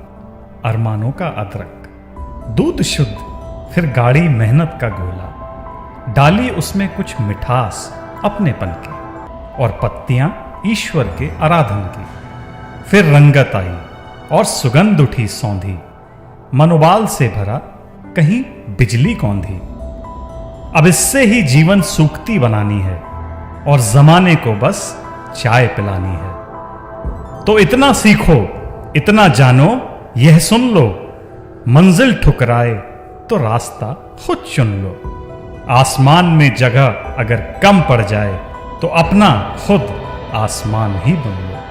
अरमानों का अदरक। दूध शुद्ध फिर गाढ़ी मेहनत का गोला, डाली उसमें कुछ मिठास अपनेपन की, और पत्तियां ईश्वर के आराधन की। फिर रंगत आई और सुगंध उठी सौंधी, मनोबाल से भरा कहीं बिजली कौंधी। अब इससे ही जीवन सूखती बनानी है और जमाने को बस चाय पिलानी है। तो इतना सीखो, इतना जानो, यह सुन लो, मंजिल ठुकराए तो रास्ता खुद चुन लो। आसमान में जगह अगर कम पड़ जाए तो अपना खुद आसमान ही बन लो।